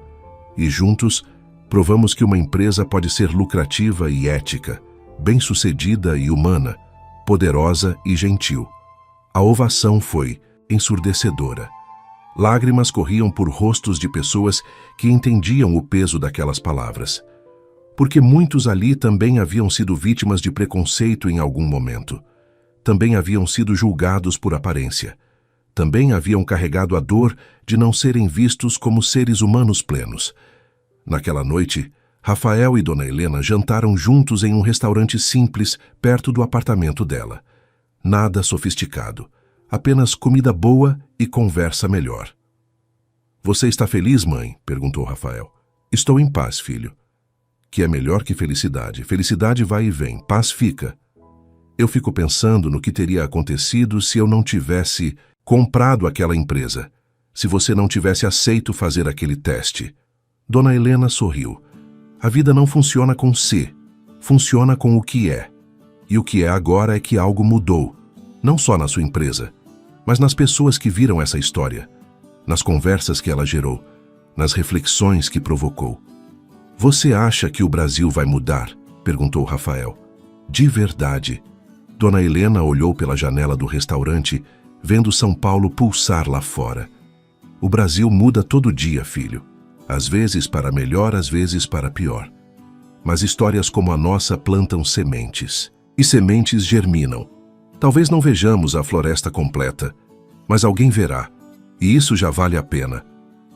E juntos, provamos que uma empresa pode ser lucrativa e ética, bem-sucedida e humana, poderosa e gentil. A ovação foi ensurdecedora. Lágrimas corriam por rostos de pessoas que entendiam o peso daquelas palavras. Porque muitos ali também haviam sido vítimas de preconceito em algum momento. Também haviam sido julgados por aparência. Também haviam carregado a dor de não serem vistos como seres humanos plenos. Naquela noite, Rafael e Dona Helena jantaram juntos em um restaurante simples perto do apartamento dela. Nada sofisticado, apenas comida boa e conversa melhor. Você está feliz, mãe? Perguntou Rafael. Estou em paz, filho. Que é melhor que felicidade. Felicidade vai e vem, paz fica. Eu fico pensando no que teria acontecido se eu não tivesse comprado aquela empresa, se você não tivesse aceito fazer aquele teste. Dona Helena sorriu. A vida não funciona com se, funciona com o que é. E o que é agora é que algo mudou, não só na sua empresa, mas nas pessoas que viram essa história, nas conversas que ela gerou, nas reflexões que provocou. Você acha que o Brasil vai mudar? Perguntou Rafael. De verdade. Dona Helena olhou pela janela do restaurante, vendo São Paulo pulsar lá fora. O Brasil muda todo dia, filho. Às vezes para melhor, às vezes para pior. Mas histórias como a nossa plantam sementes. E sementes germinam. Talvez não vejamos a floresta completa, mas alguém verá. E isso já vale a pena.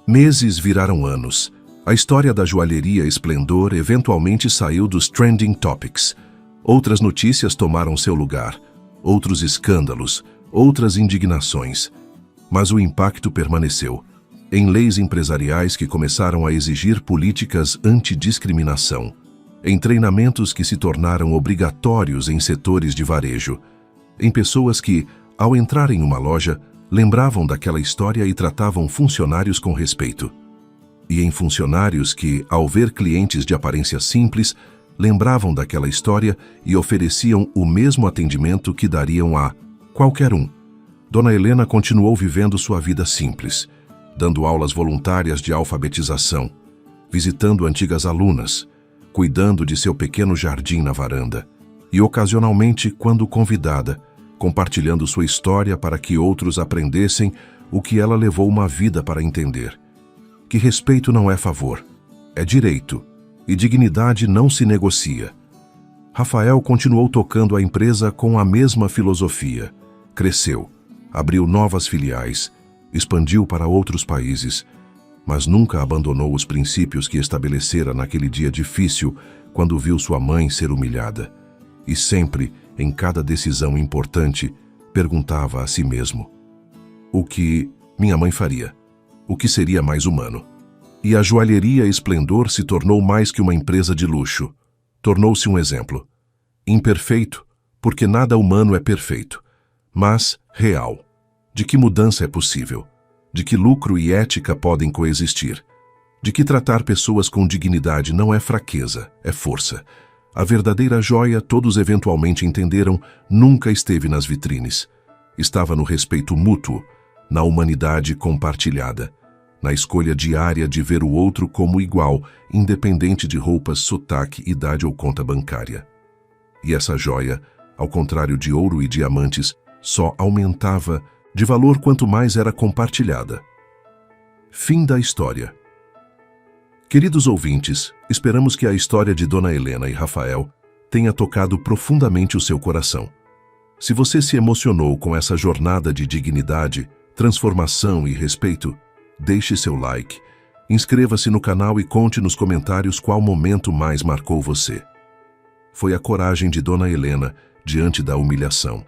Meses viraram anos. A história da joalheria Esplendor eventualmente saiu dos trending topics. Outras notícias tomaram seu lugar. Outros escândalos. Outras indignações. Mas o impacto permaneceu. Em leis empresariais que começaram a exigir políticas antidiscriminação. Em treinamentos que se tornaram obrigatórios em setores de varejo. Em pessoas que, ao entrar em uma loja, lembravam daquela história e tratavam funcionários com respeito. E em funcionários que, ao ver clientes de aparência simples, lembravam daquela história e ofereciam o mesmo atendimento que dariam a qualquer um. Dona Helena continuou vivendo sua vida simples, dando aulas voluntárias de alfabetização, visitando antigas alunas, cuidando de seu pequeno jardim na varanda e, ocasionalmente, quando convidada, compartilhando sua história para que outros aprendessem o que ela levou uma vida para entender. Que respeito não é favor, é direito, e dignidade não se negocia. Rafael continuou tocando a empresa com a mesma filosofia. Cresceu, abriu novas filiais, expandiu para outros países, mas nunca abandonou os princípios que estabelecera naquele dia difícil quando viu sua mãe ser humilhada. E sempre, em cada decisão importante, perguntava a si mesmo: o que minha mãe faria? O que seria mais humano? E a joalheria Esplendor se tornou mais que uma empresa de luxo. Tornou-se um exemplo. Imperfeito, porque nada humano é perfeito, mas real. De que mudança é possível? De que lucro e ética podem coexistir? De que tratar pessoas com dignidade não é fraqueza, é força. A verdadeira joia, todos eventualmente entenderam, nunca esteve nas vitrines. Estava no respeito mútuo, na humanidade compartilhada, na escolha diária de ver o outro como igual, independente de roupas, sotaque, idade ou conta bancária. E essa joia, ao contrário de ouro e diamantes, só aumentava de valor quanto mais era compartilhada. Fim da história. Queridos ouvintes, esperamos que a história de Dona Helena e Rafael tenha tocado profundamente o seu coração. Se você se emocionou com essa jornada de dignidade, transformação e respeito, deixe seu like, inscreva-se no canal e conte nos comentários qual momento mais marcou você. Foi a coragem de Dona Helena diante da humilhação,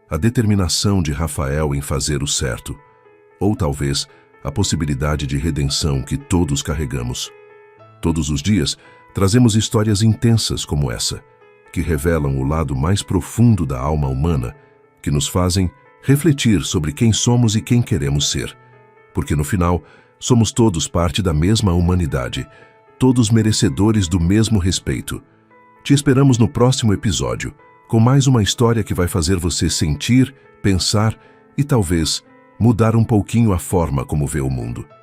a determinação de Rafael em fazer o certo, ou talvez a possibilidade de redenção que todos carregamos. Todos os dias trazemos histórias intensas como essa, que revelam o lado mais profundo da alma humana, que nos fazem refletir sobre quem somos e quem queremos ser. Porque no final, somos todos parte da mesma humanidade, todos merecedores do mesmo respeito. Te esperamos no próximo episódio, com mais uma história que vai fazer você sentir, pensar e talvez mudar um pouquinho a forma como vê o mundo.